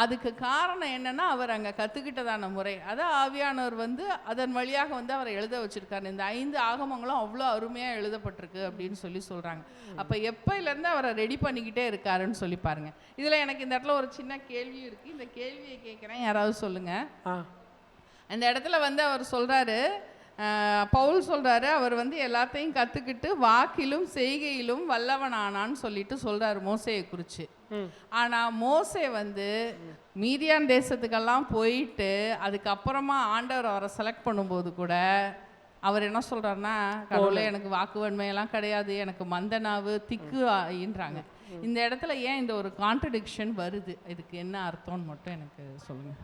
அதுக்கு காரணம் என்னென்னா அவர் அங்கே கற்றுக்கிட்டதான முறை, அதை ஆவியானவர் வந்து அதன் வழியாக வந்து அவரை எழுத வச்சுருக்காரு. இந்த 5 ஆகமங்களும் அவ்வளோ அருமையாக எழுதப்பட்டிருக்கு அப்படின்னு சொல்லி சொல்கிறாங்க. அப்போ எப்போலேருந்து அவரை ரெடி பண்ணிக்கிட்டே இருக்காருன்னு சொல்லி பாருங்கள். இதில் எனக்கு இந்த இடத்துல ஒரு சின்ன கேள்வியும் இருக்குது, இந்த கேள்வியை கேட்குறேன், யாராவது சொல்லுங்கள். அந்த இடத்துல வந்து அவர் சொல்கிறாரு, பவுல் சொல்கிறாரு, அவர் வந்து எல்லாத்தையும் கற்றுக்கிட்டு வாக்கிலும் செய்கையிலும் வல்லவனானான்னு சொல்லிட்டு சொல்கிறாரு மோசையை குறித்து. ஆனால் மோசே வந்து மீதியான் தேசத்துக்கெல்லாம் போயிட்டு அதுக்கப்புறமா ஆண்டவர் அவரை செலக்ட் பண்ணும்போது கூட அவர் என்ன சொல்கிறாருன்னா, கடவுளே எனக்கு வாக்கு வன்மையெல்லாம் கிடையாது, எனக்கு மந்த நாவு திக்கு ன்றாங்க. இந்த இடத்துல ஏன் இந்த ஒரு கான்ட்ரடிக்ஷன் வருது, இதுக்கு என்ன அர்த்தம்னு மட்டும் எனக்கு சொல்லுங்கள்.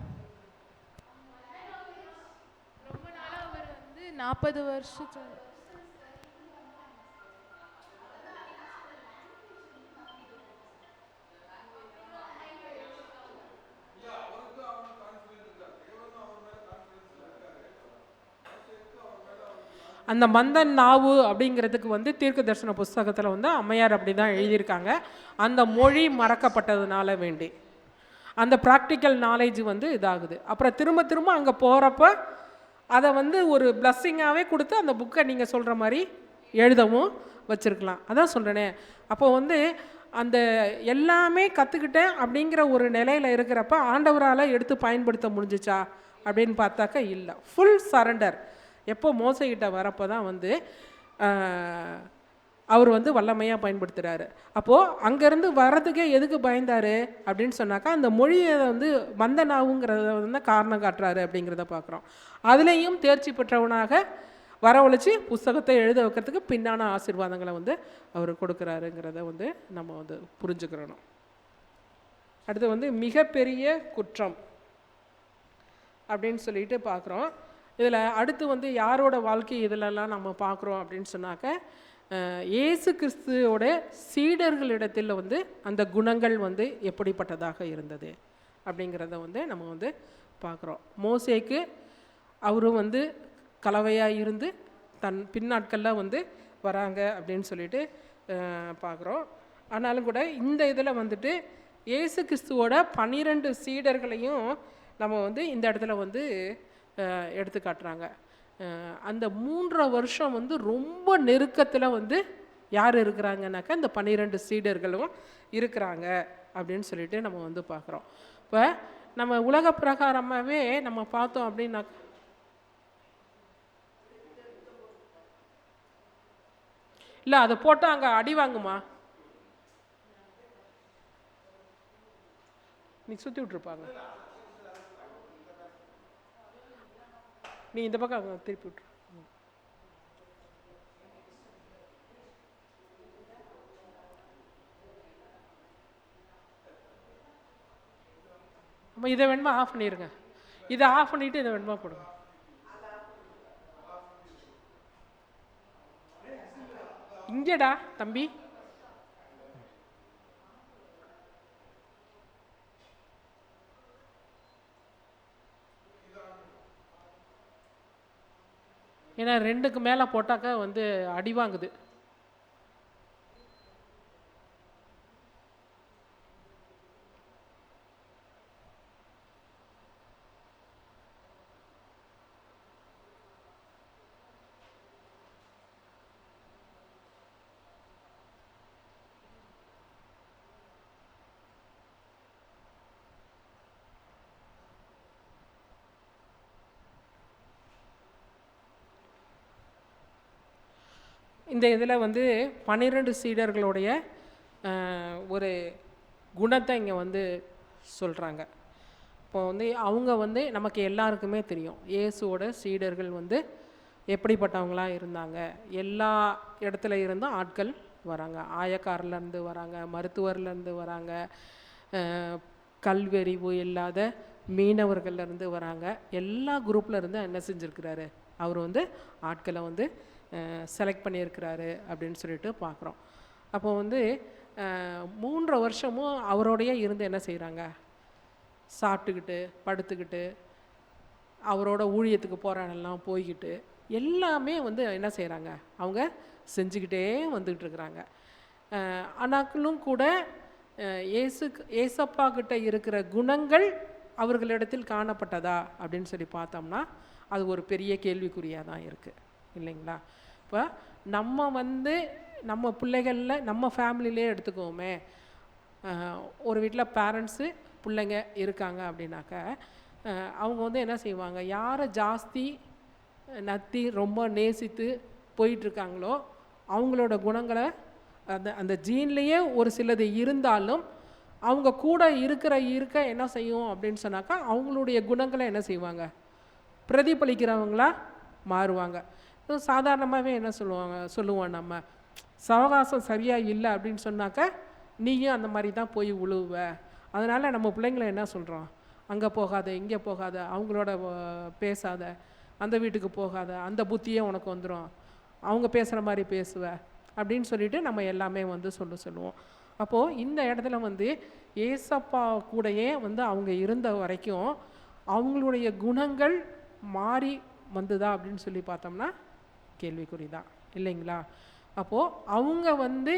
ரொம்ப நாளாக அவர் வந்து 40 வருஷத்து அந்த மந்தன் நாவு அப்படிங்கிறதுக்கு வந்து தீர்க்க தரிசன புஸ்தகத்தில் வந்து அம்மையார் அப்படி தான் எழுதியிருக்காங்க. அந்த மொழி மறக்கப்பட்டதுனால வேண்டி அந்த ப்ராக்டிக்கல் நாலேஜ் வந்து இதாகுது. அப்புறம் திரும்ப திரும்ப அங்கே போகிறப்ப அதை வந்து ஒரு பிளஸ்ஸிங்காகவே கொடுத்து அந்த புக்கை நீங்கள் சொல்கிற மாதிரி எழுதவும் வச்சுருக்கலாம். அதான் சொல்கிறேனே, அப்போ வந்து அந்த எல்லாமே கற்றுக்கிட்டேன் அப்படிங்கிற ஒரு நிலையில் இருக்கிறப்ப ஆண்டவரால் எடுத்து பயன்படுத்த முடிஞ்சிச்சா அப்படின்னு பார்த்தாக்கா இல்லை. ஃபுல் சரண்டர் எப்போ மோசைக்கிட்ட வரப்போ தான் வந்து அவர் வந்து வல்லமையாக பயன்படுத்துகிறாரு. அப்போது அங்கேருந்து வர்றதுக்கே எதுக்கு பயந்தார் அப்படின்னு சொன்னாக்கா அந்த மொழியை வந்து மந்தனாவுங்கிறத வந்து காரணம் காட்டுறாரு அப்படிங்கிறத பார்க்குறோம். அதுலேயும் தேர்ச்சி பெற்றவனாக வரவழைச்சி புஸ்தகத்தை எழுத வைக்கிறதுக்கு பின்னான ஆசீர்வாதங்களை வந்து அவர் கொடுக்குறாருங்கிறத வந்து நம்ம வந்து புரிஞ்சுக்கிறணும். அடுத்து வந்து மிகப்பெரிய குற்றம் அப்படின்னு சொல்லிட்டு பார்க்குறோம். இதில் அடுத்து வந்து யாரோட வாழ்க்கை இதிலெல்லாம் நம்ம பார்க்குறோம் அப்படின்னு சொன்னாக்க இயேசு கிறிஸ்துவோட சீடர்களிடத்தில் வந்து அந்த குணங்கள் வந்து எப்படிப்பட்டதாக இருந்தது அப்படிங்கிறத வந்து நம்ம வந்து பார்க்குறோம். மோசேக்கு அவரும் வந்து கலவையாக இருந்து தன் பின்னாட்களில் வந்து வராங்க அப்படின்னு சொல்லிட்டு பார்க்குறோம். ஆனாலும் கூட இந்த இதில் வந்துட்டு இயேசு கிறிஸ்துவோட 12 சீடர்களையும் நம்ம வந்து இந்த இடத்துல வந்து எடுத்து காட்டுறாங்க. அந்த 3 வருஷம் வந்து ரொம்ப நெருக்கத்தில் வந்து யார் இருக்கிறாங்கனாக்கா இந்த 12 சீடர்களும் இருக்கிறாங்க அப்படின்னு சொல்லிட்டு நம்ம வந்து பார்க்குறோம். இப்போ நம்ம உலக பிரகாரமாகவே நம்ம பார்த்தோம் அப்படின்னாக்கா இல்லை அதை போட்டால் அங்கே அடி வாங்குமா, நீ சுற்றி விட்டுருப்பாங்க, நீ இந்த பக்கம் அங்கே திருப்பி விட்டுரு. நம்ம இதை வேணுமா ஆஃப் பண்ணிடுங்க, இதை ஆஃப் பண்ணிவிட்டு இதை வேணுமா போடுங்க. இங்கேடா தம்பி, ஏன்னா 2க்கு மேலே போட்டாக்கா வந்து அடி வாங்குது. இந்த இதில் வந்து 12 சீடர்களுடைய ஒரு குணத்தை இங்கே வந்து சொல்கிறாங்க. இப்போ வந்து அவங்க வந்து நமக்கு எல்லாருக்குமே தெரியும் இயேசுவோட சீடர்கள் வந்து எப்படிப்பட்டவங்களாக இருந்தாங்க. எல்லா இடத்துல இருந்தும் ஆட்கள் வராங்க. ஆயக்காரிலேருந்து வராங்க, மருத்துவர்லேருந்து வராங்க, கல்வெறிவு இல்லாத மீனவர்கள்லேருந்து வராங்க. எல்லா குரூப்பில் இருந்து என்ன செஞ்சுருக்கிறாரு, அவர் வந்து ஆட்களை வந்து செலக்ட் பண்ணியிருக்கிறாரு அப்படின்னு சொல்லிட்டு பார்க்குறோம். அப்போ வந்து 3 வருஷமும் அவரோடைய இருந்து என்ன செய்கிறாங்க, சாப்பிட்டுக்கிட்டு படுத்துக்கிட்டு அவரோட ஊழியத்துக்கு போகிறானெல்லாம் போய்கிட்டு எல்லாமே வந்து என்ன செய்கிறாங்க, அவங்க செஞ்சுக்கிட்டே வந்துக்கிட்டு இருக்கிறாங்க. ஆனாக்களும் கூட ஏசப்பா கிட்ட இருக்கிற குணங்கள் அவர்களிடத்தில் காணப்பட்டதா அப்படின்னு சொல்லி பார்த்தோம்னா அது ஒரு பெரிய கேள்விக்குறியாக தான் இருக்குது இல்லைங்களா. இப்போ நம்ம வந்து நம்ம பிள்ளைகளில் நம்ம ஃபேமிலியிலே எடுத்துக்கோமே, ஒரு வீட்டில் பேரண்ட்ஸு பிள்ளைங்க இருக்காங்க அப்படின்னாக்க அவங்க வந்து என்ன செய்வாங்க, யாரை ஜாஸ்தி நத்தி ரொம்ப நேசித்து போயிட்டுருக்காங்களோ அவங்களோட குணங்களை அந்த ஜீன்லேயே ஒரு சிலது இருந்தாலும் அவங்க கூட இருக்க என்ன செய்யும் அப்படின்னு சொன்னாக்கா அவங்களுடைய குணங்களை என்ன செய்வாங்க, பிரதிபலிக்கிறவங்களா மாறுவாங்க. சாதாரணமாகவே என்ன சொல்லுவோம் நம்ம, சவகாசம் சரியாக இல்லை அப்படின்னு சொன்னாக்கா நீயும் அந்த மாதிரி தான் போய் உழுவ. அதனால் நம்ம பிள்ளைங்களை என்ன சொல்கிறோம், அங்கே போகாத, இங்கே போகாத, அவங்களோட பேசாத, அந்த வீட்டுக்கு போகாத, அந்த புத்தியே உனக்கு வந்துடும், அவங்க பேசுகிற மாதிரி பேசுவ அப்படின்னு சொல்லிட்டு நம்ம எல்லாமே வந்து சொல்லுவோம். அப்போது இந்த இடத்துல வந்து ஏசப்பா கூடயே வந்து அவங்க இருந்த வரைக்கும் அவங்களுடைய குணங்கள் மாறி வந்ததா அப்படின்னு சொல்லி பார்த்தோம்னா கேள்விக்குறி தான், இல்லைங்களா? அப்போது அவங்க வந்து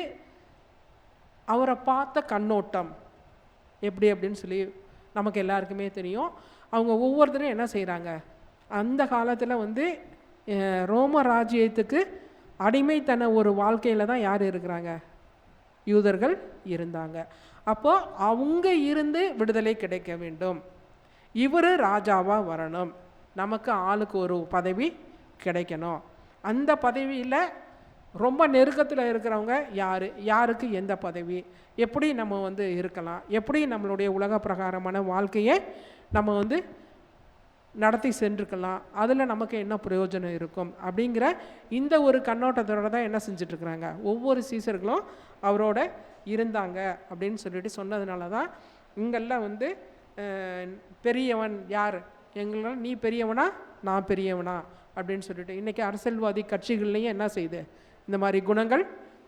அவரை பார்த்த கண்ணோட்டம் எப்படி அப்படின்னு சொல்லி நமக்கு எல்லாருக்குமே தெரியும். அவங்க ஒவ்வொருத்தரும் என்ன செய்கிறாங்க, அந்த காலத்தில் வந்து ரோம ராஜ்யத்துக்கு அடிமைத்தன ஒரு வாழ்க்கையில் தான் யார் இருக்கிறாங்க, யூதர்கள் இருந்தாங்க. அப்போது அவங்க இருந்து விடுதலை கிடைக்க வேண்டும், இவர் ராஜாவாக வரணும், நமக்கு ஆளுக்கு ஒரு பதவி கிடைக்கணும், அந்த பதவியில் ரொம்ப நெருக்கத்தில் இருக்கிறவங்க யாருக்கு எந்த பதவி, எப்படி நம்ம வந்து இருக்கலாம், எப்படி நம்மளுடைய உலக பிரகாரமான வாழ்க்கையை நம்ம வந்து நடத்தி சென்றுக்கலாம், அதில் நமக்கு என்ன பிரயோஜனம் இருக்கும் அப்படிங்கிற இந்த ஒரு கண்ணோட்டத்தோடு தான் என்ன செஞ்சிட்ருக்குறாங்க ஒவ்வொரு சீசர்களும் அவரோட இருந்தாங்க அப்படின்னு சொல்லிட்டு சொன்னதுனால தான் இங்கெல்லாம் வந்து பெரியவன் யார், எங்களால் நீ பெரியவனா நான் பெரியவனா அப்படின்னு சொல்லிட்டு இன்றைக்கி அரசியல்வாதி கட்சிகள்லேயும் என்ன செய்யுது, இந்த மாதிரி குணங்கள்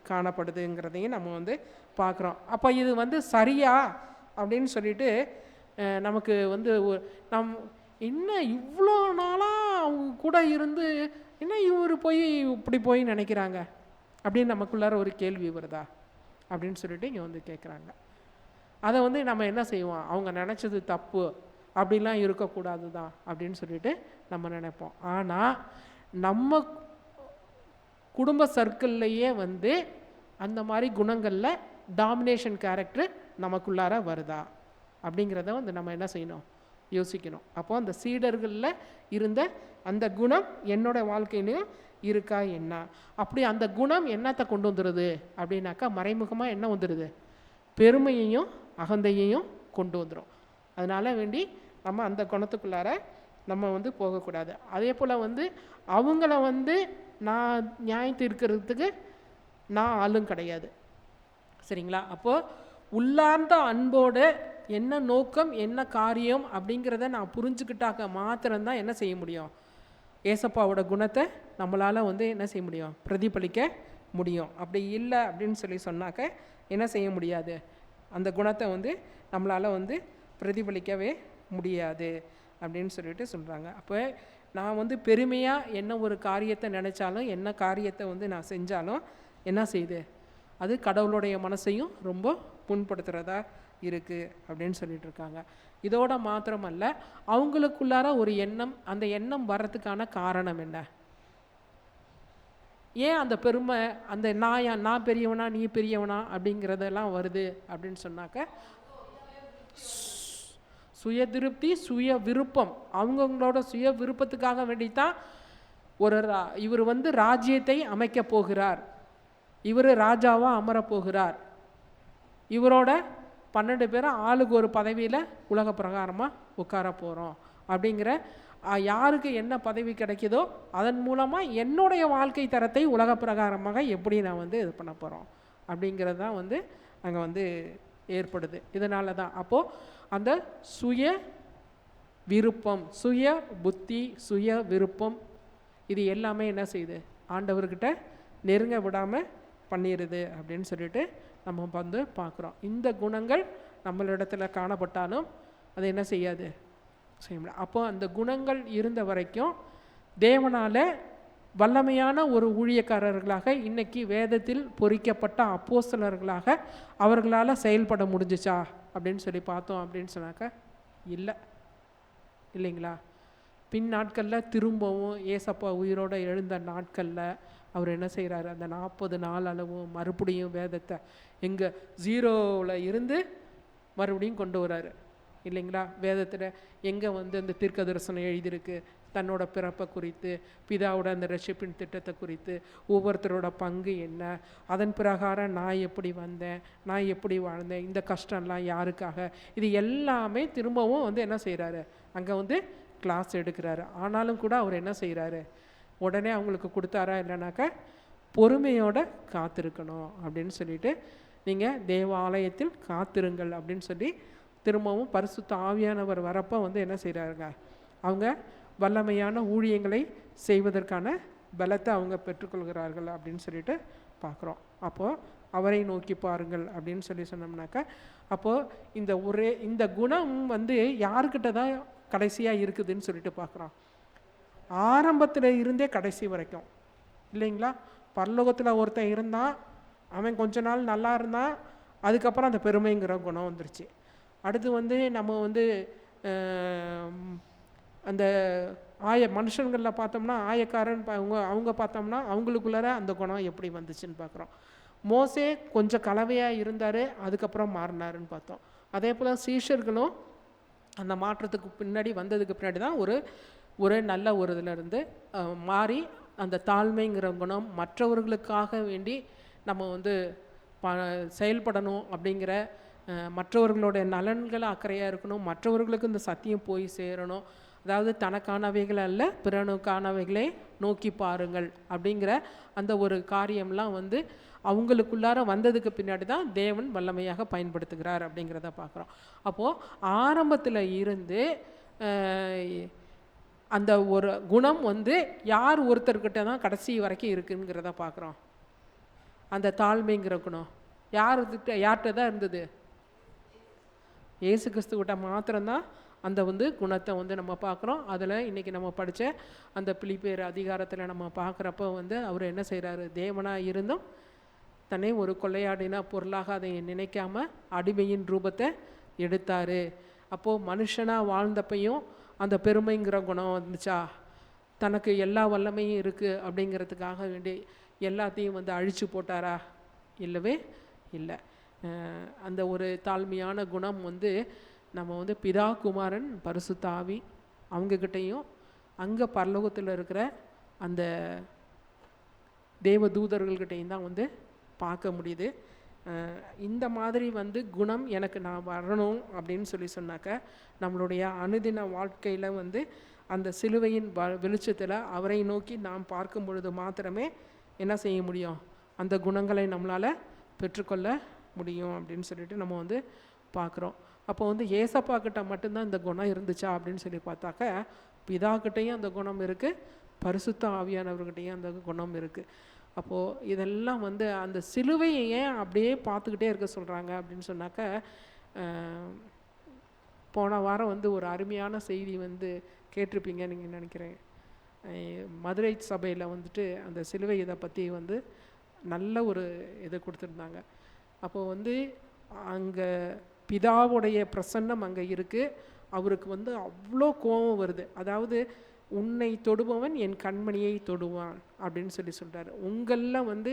காணப்படுதுங்கிறதையும் நம்ம வந்து பார்க்குறோம். அப்போ இது வந்து சரியா அப்படின்னு சொல்லிட்டு நமக்கு வந்து என்ன இவ்வளோ நாளாக அவங்க கூட இருந்து என்ன இவர் போய் இப்படி போய் நினைக்கிறாங்க அப்படின்னு நமக்குள்ளார ஒரு கேள்வி வருதா அப்படின்னு சொல்லிட்டு இங்கே வந்து கேட்குறாங்க. அதை வந்து நம்ம என்ன செய்வோம், அவங்க நினச்சது தப்பு அப்படிலாம் இருக்கக்கூடாது தான் அப்படின்னு சொல்லிட்டு நம்ம நினைப்போம். ஆனால் நம்ம குடும்ப சர்க்கிள்லையே வந்து அந்த மாதிரி குணங்களில் டாமினேஷன் கேரக்டர் நமக்குள்ளார வருதா அப்படிங்கிறத வந்து நம்ம என்ன செய்யணும், யோசிக்கணும். அப்போது அந்த சீடர்களில் இருந்த அந்த குணம் என்னோட வாழ்க்கையிலையும் இருக்கா என்ன, அப்படி அந்த குணம் என்னத்தை கொண்டு வந்துடுது அப்படின்னாக்கா மறைமுகமாக என்ன வந்துடுது, பெருமையையும் அகந்தையையும் கொண்டு வந்துடும். அதனால் வேண்டி நம்ம அந்த குணத்துக்குள்ளார நம்ம வந்து போகக்கூடாது. அதே போல் வந்து அவங்கள வந்து நான் நியாயம் தீர்க்கிறதுக்கு நான் ஆளும் கிடையாது, சரிங்களா? அப்போது உள்ளார்ந்த அன்போடு என்ன நோக்கம் என்ன காரியம் அப்படிங்கிறத நான் புரிஞ்சுக்கிட்டாக்க மாத்திரம்தான் என்ன செய்ய முடியும், ஏசப்பாவோட குணத்தை நம்மளால் வந்து என்ன செய்ய முடியும், பிரதிபலிக்க முடியும். அப்படி இல்லை அப்படின்னு சொல்லி சொன்னாக்க என்ன செய்ய முடியாது, அந்த குணத்தை வந்து நம்மளால் வந்து பிரதிபலிக்கவே முடியாது அப்படின்னு சொல்லிட்டு சொல்கிறாங்க. அப்போ நான் வந்து பெருமையாக என்ன ஒரு காரியத்தை நினச்சாலும் என்ன காரியத்தை வந்து நான் செஞ்சாலும் என்ன செய்யுது, அது கடவுளுடைய மனசையும் ரொம்ப புண்படுத்துகிறதா இருக்குது அப்படின்னு சொல்லிட்டு இருக்காங்க. இதோட மாத்திரமல்ல, அவங்களுக்குள்ளார ஒரு எண்ணம், அந்த எண்ணம் வர்றதுக்கான காரணம் என்ன, ஏன் அந்த பெருமை, அந்த நான் பெரியவனா நீ பெரியவனா அப்படிங்கிறதெல்லாம் வருது அப்படின்னு சொன்னாக்க சுய திருப்தி சுய விருப்பம், அவங்கவுங்களோட சுய விருப்பத்துக்காக வேண்டித்தான் இவர் வந்து ராஜ்யத்தை அமைக்க போகிறார், இவர் ராஜாவாக அமரப்போகிறார், இவரோட 12 பேரும் ஆளுக்கு ஒரு பதவியில் உலக பிரகாரமாக உட்கார போகிறோம் அப்படிங்கிற யாருக்கு என்ன பதவி கிடைக்குதோ அதன் மூலமாக என்னுடைய வாழ்க்கை தரத்தை உலக பிரகாரமாக எப்படி நான் வந்து இது பண்ண போகிறோம் அப்படிங்கிறது தான் வந்து அங்கே வந்து ஏற்படுது. இதனால தான் அப்போது அந்த சுய விருப்பம், சுய புத்தி, சுய விருப்பம் இது எல்லாமே என்ன செய்யுது, ஆண்டவர்கிட்ட நெருங்க விடாமல் பண்ணிடுது அப்படின்னு சொல்லிட்டு நம்ம வந்து பார்க்குறோம். இந்த குணங்கள் நம்மளிடத்துல காணப்பட்டாலும் அது என்ன செய்யாது, செய்ய முடியாது. அப்போ அந்த குணங்கள் இருந்த வரைக்கும் தேவனால் வல்லமையான ஒரு ஊழியக்காரர்களாக இன்னைக்கு வேதத்தில் பொறிக்கப்பட்ட அப்போஸ்தலர்களாக அவர்களால் செயல்பட முடிஞ்சிச்சா அப்படின்னு சொல்லி பார்த்தோம் அப்படின்னு சொன்னாக்க இல்லைங்களா? பின் நாட்களில் திரும்பவும் ஏசப்பா உயிரோடு எழுந்த நாட்களில் அவர் என்ன செய்கிறாரு, அந்த 40 நாள் அளவும் மறுபடியும் வேதத்தை எங்கே 0வில் இருந்து மறுபடியும் கொண்டு வராரு இல்லைங்களா? வேதத்தில் எங்கே வந்து அந்த தீர்க்க தரிசனம் எழுதியிருக்கு, தன்னோட பிறப்பை குறித்து, பிதாவோட அந்த ரட்சிப்பின் திட்டத்தை குறித்து, ஒவ்வொருத்தரோட பங்கு என்ன, அதன் பிரகாரம் நான் எப்படி வந்தேன், நான் எப்படி வாழ்ந்தேன், இந்த கஷ்டம்லாம் யாருக்காக, இது எல்லாமே திரும்பவும் வந்து என்ன செய்கிறாரு, அங்கே வந்து கிளாஸ் எடுக்கிறாரு. ஆனாலும் கூட அவர் என்ன செய்கிறாரு, உடனே அவங்களுக்கு கொடுத்தாரா இல்லைனாக்கா பொறுமையோட காத்திருக்கணும் அப்படின்னு சொல்லிட்டு நீங்கள் தேவாலயத்தில் காத்திருங்கள் அப்படின்னு சொல்லி திரும்பவும் பரிசுத்த ஆவியானவர் வரப்போ வந்து என்ன செய்கிறாருங்க, அவங்க வல்லமையான ஊழியங்களை செய்வதற்கான பலத்தை அவங்க பெற்றுக்கொள்கிறார்கள் அப்படின்னு சொல்லிட்டு பார்க்குறோம். அப்போது அவரை நோக்கி பாருங்கள் அப்படின்னு சொல்லி சொன்னோம்னாக்கா, அப்போது இந்த குணம் வந்து யாருக்கிட்ட தான் கடைசியாக இருக்குதுன்னு சொல்லிட்டு பார்க்குறோம். ஆரம்பத்தில் இருந்தே கடைசி வரைக்கும் இல்லைங்களா. பரலோகத்தில் ஒருத்தன் இருந்தான், அவன் கொஞ்ச நாள் நல்லா இருந்தான், அதுக்கப்புறம் அந்த பெருமைங்கிற குணம் வந்துருச்சு. அடுத்து வந்து நம்ம வந்து அந்த மனுஷங்களில் பார்த்தோம்னா ஆயக்காரன் அவங்க பார்த்தோம்னா அவங்களுக்குள்ளார அந்த குணம் எப்படி வந்துச்சுன்னு பார்க்குறோம். மோசே கொஞ்சம் கலவையாக இருந்தார், அதுக்கப்புறம் மாறினாருன்னு பார்த்தோம். அதே போல் சீஷர்களும் அந்த மாற்றத்துக்கு பின்னாடி வந்ததுக்கு பின்னாடி தான் ஒரு நல்ல ஒரு இதில் இருந்து மாறி அந்த தாழ்மைங்கிற குணம், மற்றவர்களுக்காக வேண்டி நம்ம வந்து செயல்படணும் அப்படிங்கிற, மற்றவர்களுடைய நலன்களை அக்கறையாக இருக்கணும், மற்றவர்களுக்கு இந்த சத்தியம் போய் சேரணும், அதாவது தனக்கானவைகள் அல்ல பிறனுக்கானவைகளை நோக்கி பாருங்கள் அப்படிங்கிற அந்த ஒரு காரியம்லாம் வந்து அவங்களுக்குள்ளார வந்ததுக்கு பின்னாடி தான் தேவன் வல்லமையாக பயன்படுத்துகிறார் அப்படிங்கிறத பார்க்குறோம். அப்போது ஆரம்பத்தில் இருந்து அந்த ஒரு குணம் வந்து யார் ஒருத்தர்கிட்ட தான் கடைசி வரைக்கும் இருக்குங்கிறத பார்க்குறோம். அந்த தாழ்மைங்கிற குணம் யார்கிட்ட தான் இருந்தது? இயேசு கிறிஸ்துக்கிட்ட மாத்திரம்தான் அந்த வந்து குணத்தை வந்து நம்ம பார்க்குறோம். அதில் இன்றைக்கி நம்ம படித்த அந்த பிலிப்பியர் அதிகாரத்தில் நம்ம பார்க்குறப்ப வந்து அவர் என்ன செய்கிறாரு, தேவனாக இருந்தும் தன்னை ஒரு கொள்ளையாடின பொருளாக அதை நினைக்காம அடிமையின் ரூபத்தை எடுத்தார். அப்போது மனுஷனாக வாழ்ந்தப்பையும் அந்த பெருமைங்கிற குணம் வந்துச்சா? தனக்கு எல்லா வல்லமையும் இருக்குது அப்படிங்கிறதுக்காக வேண்டி எல்லாத்தையும் வந்து அழிச்சு போட்டாரா? இல்லவே இல்லை. அந்த ஒரு தாழ்மையான குணம் வந்து நம்ம வந்து பிதா குமாரன் பரிசுத்த ஆவி அவங்கக்கிட்டையும் அங்கே பரலோகத்தில் இருக்கிற அந்த தேவ தூதர்கள்கிட்டையும் தான் வந்து பார்க்க முடியுது. இந்த மாதிரி வந்து குணம் எனக்கு நான் வரணும் அப்படின்னு சொல்லி சொன்னாக்க, நம்மளுடைய அனுதின வாழ்க்கையில் வந்து அந்த சிலுவையின் வெளிச்சத்தில் அவரை நோக்கி நாம் பார்க்கும் பொழுது மாத்திரமே என்ன செய்ய முடியும், அந்த குணங்களை நம்மளால் பெற்றுக்கொள்ள முடியும் அப்படின்னு சொல்லிட்டு நம்ம வந்து பார்க்குறோம். அப்போ வந்து ஏசப்பா கிட்ட மட்டும்தான் இந்த குணம் இருந்துச்சா அப்படின்னு சொல்லி பார்த்தாக்க, பிதாக்கிட்டையும் அந்த குணம் இருக்குது, பரிசுத்த ஆவியானவர்கிட்டையும் அந்த குணம் இருக்குது. அப்போது இதெல்லாம் வந்து அந்த சிலுவையை ஏன் அப்படியே பார்த்துக்கிட்டே இருக்க சொல்கிறாங்க அப்படின்னு சொன்னாக்க, போன வாரம் வந்து ஒரு அருமையான செய்தி வந்து கேட்டிருப்பீங்க நீங்கள் நினைக்கிறேன். மதுரை சபையில் வந்துட்டு அந்த சிலுவை இதை பற்றி வந்து நல்ல ஒரு இதை கொடுத்துருந்தாங்க. அப்போது வந்து அங்கே பிதாவுடைய பிரசன்னம் அங்கே இருக்குது. அவருக்கு வந்து அவ்வளோ கோபம் வருது. அதாவது உன்னை தொடுபவன் என் கண்மணியை தொடுவான் அப்படின்னு சொல்லி சொல்கிறாரு. உங்களில் வந்து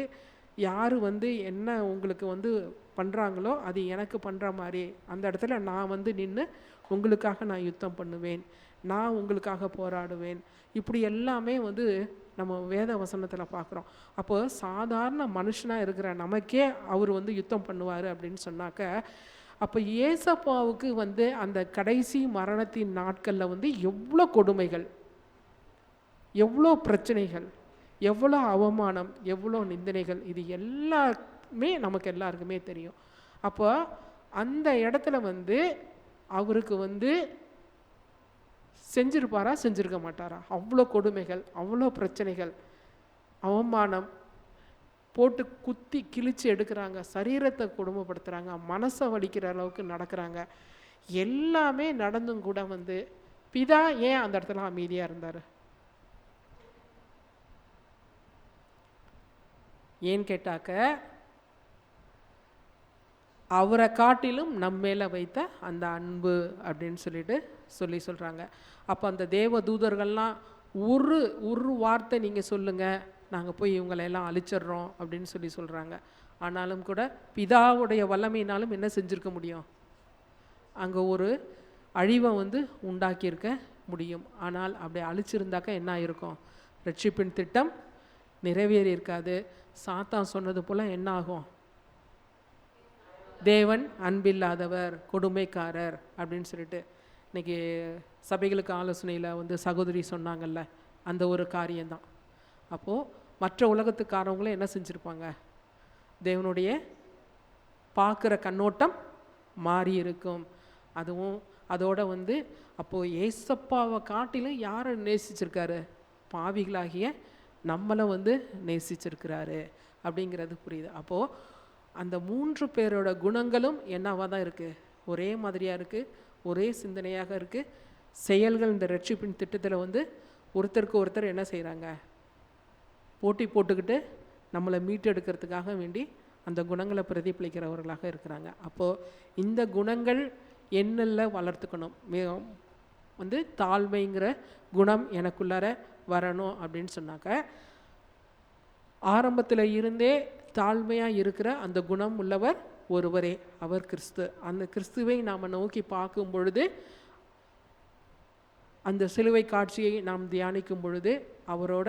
யார் வந்து என்ன உங்களுக்கு வந்து பண்ணுறாங்களோ அது எனக்கு பண்ணுற மாதிரி அந்த இடத்துல நான் வந்து நின்று உங்களுக்காக நான் யுத்தம் பண்ணுவேன், நான் உங்களுக்காக போராடுவேன், இப்படி எல்லாமே வந்து நம்ம வேத வசனத்தில் பார்க்குறோம். அப்போ சாதாரண மனுஷனாக இருக்கிற நமக்கே அவர் வந்து யுத்தம் பண்ணுவார் அப்படின்னு சொன்னாக்க, அப்போ ஏசப்பாவுக்கு வந்து அந்த கடைசி மரணத்தின் நாட்களில் வந்து எவ்வளோ கொடுமைகள், எவ்வளோ பிரச்சனைகள், எவ்வளோ அவமானம், எவ்வளோ நிந்தனைகள், இது எல்லாமே நமக்கு எல்லாருக்குமே தெரியும். அப்போ அந்த இடத்துல வந்து அவருக்கு வந்து செஞ்சிருப்பாரா செஞ்சிருக்க மாட்டாரா? அவ்வளோ கொடுமைகள், அவ்வளோ பிரச்சனைகள், அவமானம், போட்டு குத்தி கிழிச்சு எடுக்கிறாங்க, சரீரத்தை கொடுமைப்படுத்துகிறாங்க, மனசை வலிக்கிற அளவுக்கு நடக்கிறாங்க. எல்லாமே நடந்தும் கூட வந்து பிதா ஏன் அந்த இடத்துல அமைதியாக இருந்தார்? ஏன்னு கேட்டாக்க, அவரை காட்டிலும் நம்மேல வைத்த அந்த அன்பு அப்படின்னு சொல்கிறாங்க. அப்போ அந்த தேவ தூதர்கள்லாம் ஒரு வார்த்தை நீங்கள் சொல்லுங்கள், நாங்கள் போய் இவங்களெல்லாம் அழிச்சிட்றோம் அப்படின்னு சொல்கிறாங்க. ஆனாலும் கூட பிதாவுடைய வல்லமையினாலும் என்ன செஞ்சுருக்க முடியும்? அங்கே ஒரு அழிவை வந்து உண்டாக்கியிருக்க முடியும். ஆனால் அப்படி அழிச்சிருந்தாக்கா என்ன ஆயிருக்கும்? ரட்சிப்பின் திட்டம் நிறைவேறி இருக்காது. சாத்தான் சொன்னது போல் என்ன ஆகும்? தேவன் அன்பில்லாதவர், கொடுமைக்காரர் அப்படின்னு சொல்லிட்டு இன்றைக்கி சபைகளுக்கு ஆலோசனையில் வந்து சகோதரி சொன்னாங்கல்ல, அந்த ஒரு காரியம்தான். அப்போது மற்ற உலகத்துக்காரவங்களும் என்ன செஞ்சுருப்பாங்க, தேவனுடைய பார்க்குற கண்ணோட்டம் மாறி இருக்கும். அதுவும் அதோட வந்து அப்போது ஏசப்பாவை காட்டிலும் யாரை நேசிச்சிருக்காரு, பாவிகளாகிய நம்மளை வந்து நேசிச்சிருக்கிறாரு அப்படிங்கிறது புரியுது. அப்போது அந்த 3 பேரோட குணங்களும் என்னவாக தான் இருக்குது, ஒரே மாதிரியாக இருக்குது, ஒரே சிந்தனையாக இருக்குது. செயல்கள் இந்த ரட்சிப்பின் திட்டத்தில் வந்து ஒருத்தருக்கு ஒருத்தர் என்ன செய்கிறாங்க, போட்டி போட்டுக்கிட்டு நம்மளை மீட்டெடுக்கிறதுக்காக வேண்டி அந்த குணங்களை பிரதிபலிக்கிறவர்களாக இருக்கிறாங்க. அப்போது இந்த குணங்கள் என்னெல்லாம் வளர்த்துக்கணும், வந்து தாழ்மைங்கிற குணம் எனக்குள்ளார வரணும் அப்படின்னு சொன்னாக்க, ஆரம்பத்தில் இருந்தே தாழ்மையாக இருக்கிற அந்த குணம் உள்ளவர் ஒருவரே, அவர் கிறிஸ்து. அந்த கிறிஸ்துவை நாம் நோக்கி பார்க்கும் பொழுது, அந்த சிலுவை காட்சியை நாம் தியானிக்கும் பொழுது அவரோட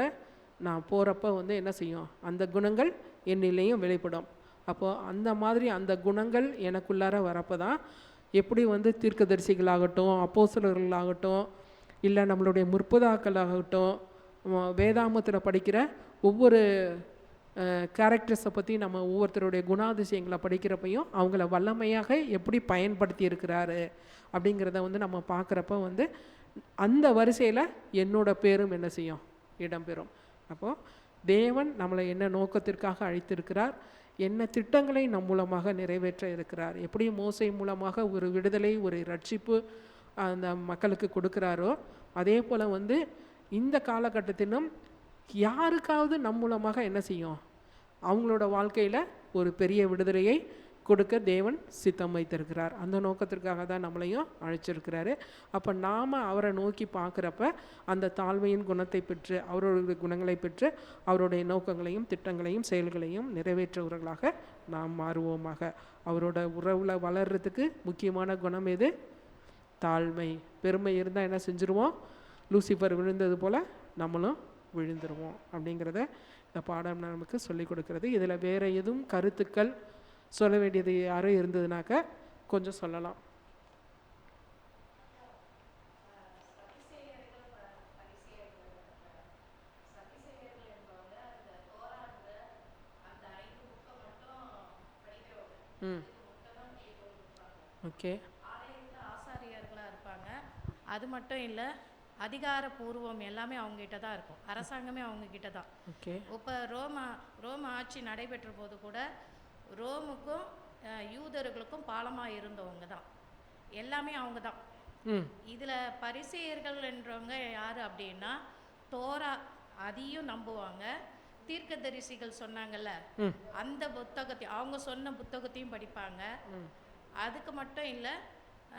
நான் போகிறப்ப வந்து என்ன செய்யும், அந்த குணங்கள் என்னிலையும் வெளிப்படும். அப்போது அந்த மாதிரி அந்த குணங்கள் எனக்குள்ளார வரப்போ தான் எப்படி வந்து தீர்க்கதரிசிகளாகட்டும், அப்போஸ்தலர்களாகட்டும், இல்லை நம்மளுடைய முற்பதாக்களாகட்டும், வேதாமத்தில் படிக்கிற ஒவ்வொரு கேரக்டர்ஸை பற்றி நம்ம ஒவ்வொருத்தருடைய குணாதிசயங்களை படிக்கிறப்பையும் அவங்கள வல்லமையாக எப்படி பயன்படுத்தி இருக்கிறாரு அப்படிங்கிறத வந்து நம்ம பார்க்குறப்ப வந்து அந்த வரிசையில் என்னோட பேரும் என்ன செய்யும், இடம்பெறும். அப்போது தேவன் நம்மளை என்ன நோக்கத்திற்காக அழைத்திருக்கிறார், என்ன திட்டங்களை நம் மூலமாக நிறைவேற்ற இருக்கிறார், எப்படி மோசே மூலமாக ஒரு விடுதலை, ஒரு ரட்சிப்பு அந்த மக்களுக்கு கொடுக்குறாரோ, அதே போல் வந்து இந்த காலகட்டத்திலும் யாருக்காவது நம் மூலமாக என்ன செய்யும், அவங்களோட வாழ்க்கையில் ஒரு பெரிய விடுதலையை கொடுக்க தேவன் சித்தம் வைத்திருக்கிறார். அந்த நோக்கத்திற்காக தான் நம்மளையும் அழைச்சிருக்கிறாரு. அப்போ நாம் அவரை நோக்கி பார்க்குறப்ப அந்த தாழ்மையின் குணத்தை பெற்று, அவருடைய குணங்களை பெற்று, அவருடைய நோக்கங்களையும் திட்டங்களையும் செயல்களையும் நிறைவேற்றுவர்களாக நாம் மாறுவோமாக. அவரோட உறவில் வளர்கிறதுக்கு முக்கியமான குணம் எது, தாழ்மை. பெருமை இருந்தால் என்ன செஞ்சுருவோம், லூசிஃபர் விழுந்தது போல் நம்மளும் விழுந்துருவோம் அப்படிங்கிறத இந்த பாடம் நமக்கு சொல்லிக் கொடுக்கிறது. இதில் வேறு எதுவும் கருத்துக்கள் சொல்ல வேண்டியது யாரும் இருந்ததுனாக்க கொஞ்சம் சொல்லலாம். ஓகே, ஆசாரியர்களாக இருப்பாங்க. அது மட்டும் இல்லை, அதிகாரப்பூர்வம் எல்லாமே அவங்ககிட்ட தான் இருக்கும், அரசாங்கமே அவங்கக்கிட்ட தான். ஓகே. இப்போ ரோம ஆட்சி நடைபெற்ற போது கூட ரோமுக்கும் யூதர்களுக்கும் பாலமாக இருந்தவங்க தான், எல்லாமே அவங்க தான். இதில் பரிசேயர்கள் என்றவங்க யார் அப்படின்னா, தோரா அதையும் நம்புவாங்க, தீர்க்கதரிசிகள் சொன்னாங்கல்ல அந்த புத்தகத்தையும், அவங்க சொன்ன புத்தகத்தையும் படிப்பாங்க. அதுக்கு மட்டும் இல்லை,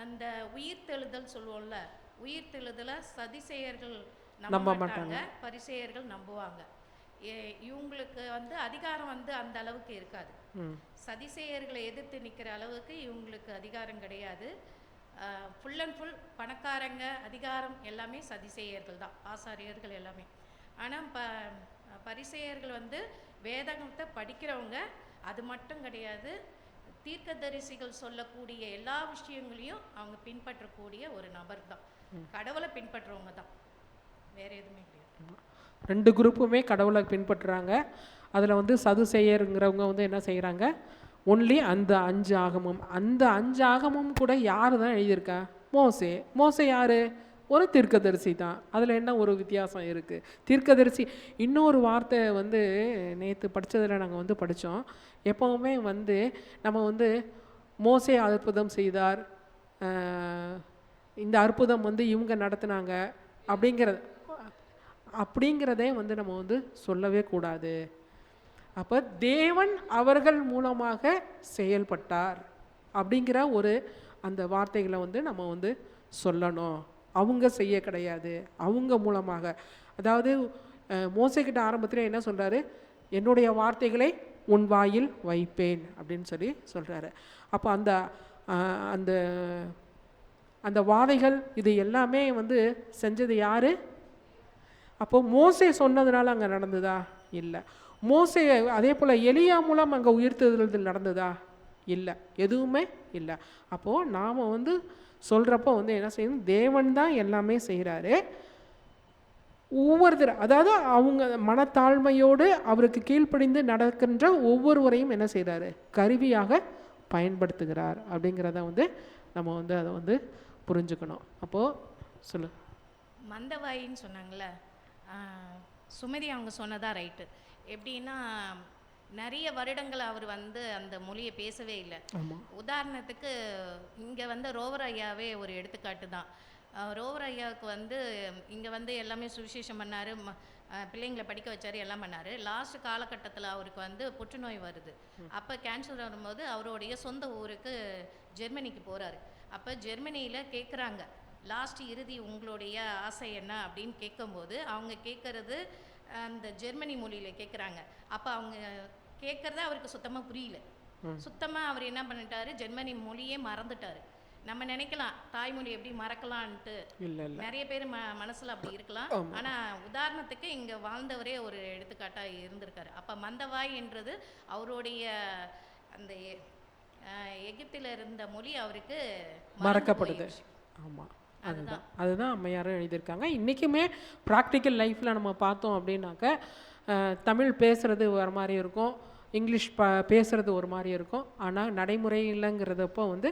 அந்த உயிர்த்தெழுதல் சொல்லுவோம்ல, உயிர்த்தெழுதலை சதிசேயர்கள் நம்ப மாட்டாங்க, பரிசேயர்கள் நம்புவாங்க. இவங்களுக்கு வந்து அதிகாரம் வந்து அந்த அளவுக்கு இருக்காது, சதிசேயர்களை எதிர்த்து நிற்கிற அளவுக்கு இவங்களுக்கு அதிகாரம் கிடையாது. ஃபுல் அண்ட் ஃபுல் பணக்காரங்க, அதிகாரம் எல்லாமே சதிசேயர்கள் தான், ஆசாரியர்கள் எல்லாமே. ஆனால் பரிசேயர்கள் வந்து வேதத்தை படிக்கிறவங்க, அது மட்டும் கிடையாது, தீர்க்கதரிசிகள் சொல்லக்கூடிய எல்லா விஷயங்களையும் அவங்க பின்பற்றக்கூடிய ஒரு நபர் தான், கடவுளை பின்பற்றுறவங்க தான், வேற எதுவுமே கிடையாது. 2 குரூப்புமே கடவுளை பின்பற்றுறாங்க. அதில் வந்து சதுசேயருங்கிறவங்க வந்து என்ன செய்கிறாங்க, ஒன்லி அந்த 5 ஆகமும், அந்த 5 ஆகமும் கூட யார் தான் எழுதியிருக்கா, மோசே யார், ஒரு தீர்க்கதரிசி தான். அதில் என்ன ஒரு வித்தியாசம் இருக்குது, தீர்க்கதரிசி. இன்னொரு வார்த்தை வந்து நேற்று படித்ததில் நாங்கள் வந்து படித்தோம், எப்போவுமே வந்து நம்ம வந்து மோசே அற்புதம் செய்தார், இந்த அற்புதம் வந்து இவங்க நடத்தினாங்க அப்படிங்கிறதே வந்து நம்ம வந்து சொல்லவே கூடாது. அப்போ தேவன் அவர்கள் மூலமாக செயல்பட்டார் அப்படிங்கிற ஒரு அந்த வார்த்தைகளை வந்து நம்ம வந்து சொல்லணும். அவங்க செய்ய கிடையாது, அவங்க மூலமாக. அதாவது மோசேக்கிட்ட ஆரம்பத்தில் என்ன சொல்கிறாரு, என்னுடைய வார்த்தைகளை உன் வாயில் வைப்பேன் அப்படின்னு சொல்லி சொல்கிறாரு. அப்போ அந்த அந்த அந்த வாதைகள் இது எல்லாமே வந்து செஞ்சது யார்? அப்போது மோசே சொன்னதுனால அங்கே நடந்ததா? இல்லை. மோசே அதே போல் எலியா மூலம் அங்கே உயிர்த்தெழுதல் நடந்ததா? இல்லை, எதுவுமே இல்லை. அப்போது நாம் வந்து சொல்கிறப்போ வந்து என்ன செய்யணும், தேவன் தான் எல்லாமே செய்கிறாரு. ஒவ்வொருத்தர், அதாவது அவங்க மனத்தாழ்மையோடு அவருக்கு கீழ்ப்படிந்து நடக்கின்ற ஒவ்வொருவரையும் என்ன செய்கிறாரு, கருவியாக பயன்படுத்துகிறார் அப்படிங்கிறத வந்து நம்ம வந்து அதை வந்து புரிஞ்சுக்கணும். அப்போது சொல்லு. மந்தவாயின்னு சொன்னாங்கள்ல, சுமதி அவங்க சொன்னதா ரைட்டு. எப்படின்னா நிறைய வருடங்கள் அவர் வந்து அந்த மொழியை பேசவே இல்லை. உதாரணத்துக்கு இங்கே வந்து ரோவர் ஐயாவே ஒரு எடுத்துக்காட்டு தான். ரோவர் ஐயாவுக்கு வந்து இங்கே வந்து எல்லாமே சுவிசேஷம் பண்ணார், பிள்ளைங்களை படிக்க வச்சார், எல்லாம் பண்ணார். லாஸ்ட் காலகட்டத்தில் அவருக்கு வந்து புற்றுநோய் வருது. அப்போ கேன்சர் வரும்போது அவருடைய சொந்த ஊருக்கு ஜெர்மனிக்கு போகிறாரு. அப்போ ஜெர்மனியில் கேட்குறாங்க, லாஸ்ட் இறுதி உங்களுடைய ஆசை என்ன அப்படின்னு கேட்கும்போது அவங்க கேட்குறது அந்த ஜெர்மனி மொழியில் கேட்குறாங்க. அப்போ அவங்க கேட்குறத அவருக்கு சுத்தமாக புரியல. சுத்தமாக அவர் என்ன பண்ணிட்டாரு, ஜெர்மனி மொழியே மறந்துட்டார். நம்ம நினைக்கலாம் தாய்மொழி எப்படி மறக்கலான்ட்டு, நிறைய பேர் மனசில் அப்படி இருக்கலாம். ஆனால் உதாரணத்துக்கு இங்கே வாழ்ந்தவரே ஒரு எடுத்துக்காட்டாக இருந்திருக்காரு. அப்போ மந்தவாய் என்றது அவருடைய அந்த எகிப்தில் இருந்த மொழி அவருக்கு மறக்கப்படுது. ஆமாம், அதுதான் அம்மையாரும் எழுதியிருக்காங்க. இன்றைக்குமே ப்ராக்டிக்கல் லைஃப்பில் நம்ம பார்த்தோம் அப்படின்னாக்க தமிழ் பேசுகிறது ஒரு மாதிரி இருக்கும், இங்கிலீஷ் பேசுகிறது ஒரு மாதிரி இருக்கும். ஆனால் நடைமுறையில்ங்கிறதப்போ வந்து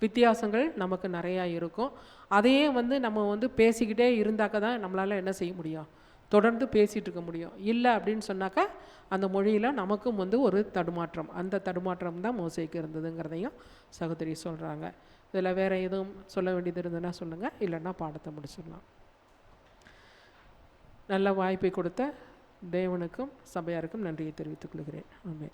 வித்தியாசங்கள் நமக்கு நிறையா இருக்கும். அதையே வந்து நம்ம வந்து பேசிக்கிட்டே இருந்தாக்க தான் நம்மளால் என்ன செய்ய முடியும், தொடர்ந்து பேசிகிட்டு இருக்க முடியும். இல்லை அப்படின்னு சொன்னாக்கா அந்த மொழியில் நமக்கும் வந்து ஒரு தடுமாற்றம், அந்த தடுமாற்றம் தான் மோசேக்கு இருந்ததுங்கிறதையும் சகோதரி சொல்கிறாங்க. இதில் வேறு எதுவும் சொல்ல வேண்டியது இருந்ததுன்னா சொல்லுங்கள், இல்லைன்னா பாடத்தை முடிச்சிடலாம். நல்ல வாய்ப்பை கொடுத்த தேவனுக்கும் சபையாருக்கும் நன்றியை தெரிவித்துக் கொள்கிறேன். ஆமென்.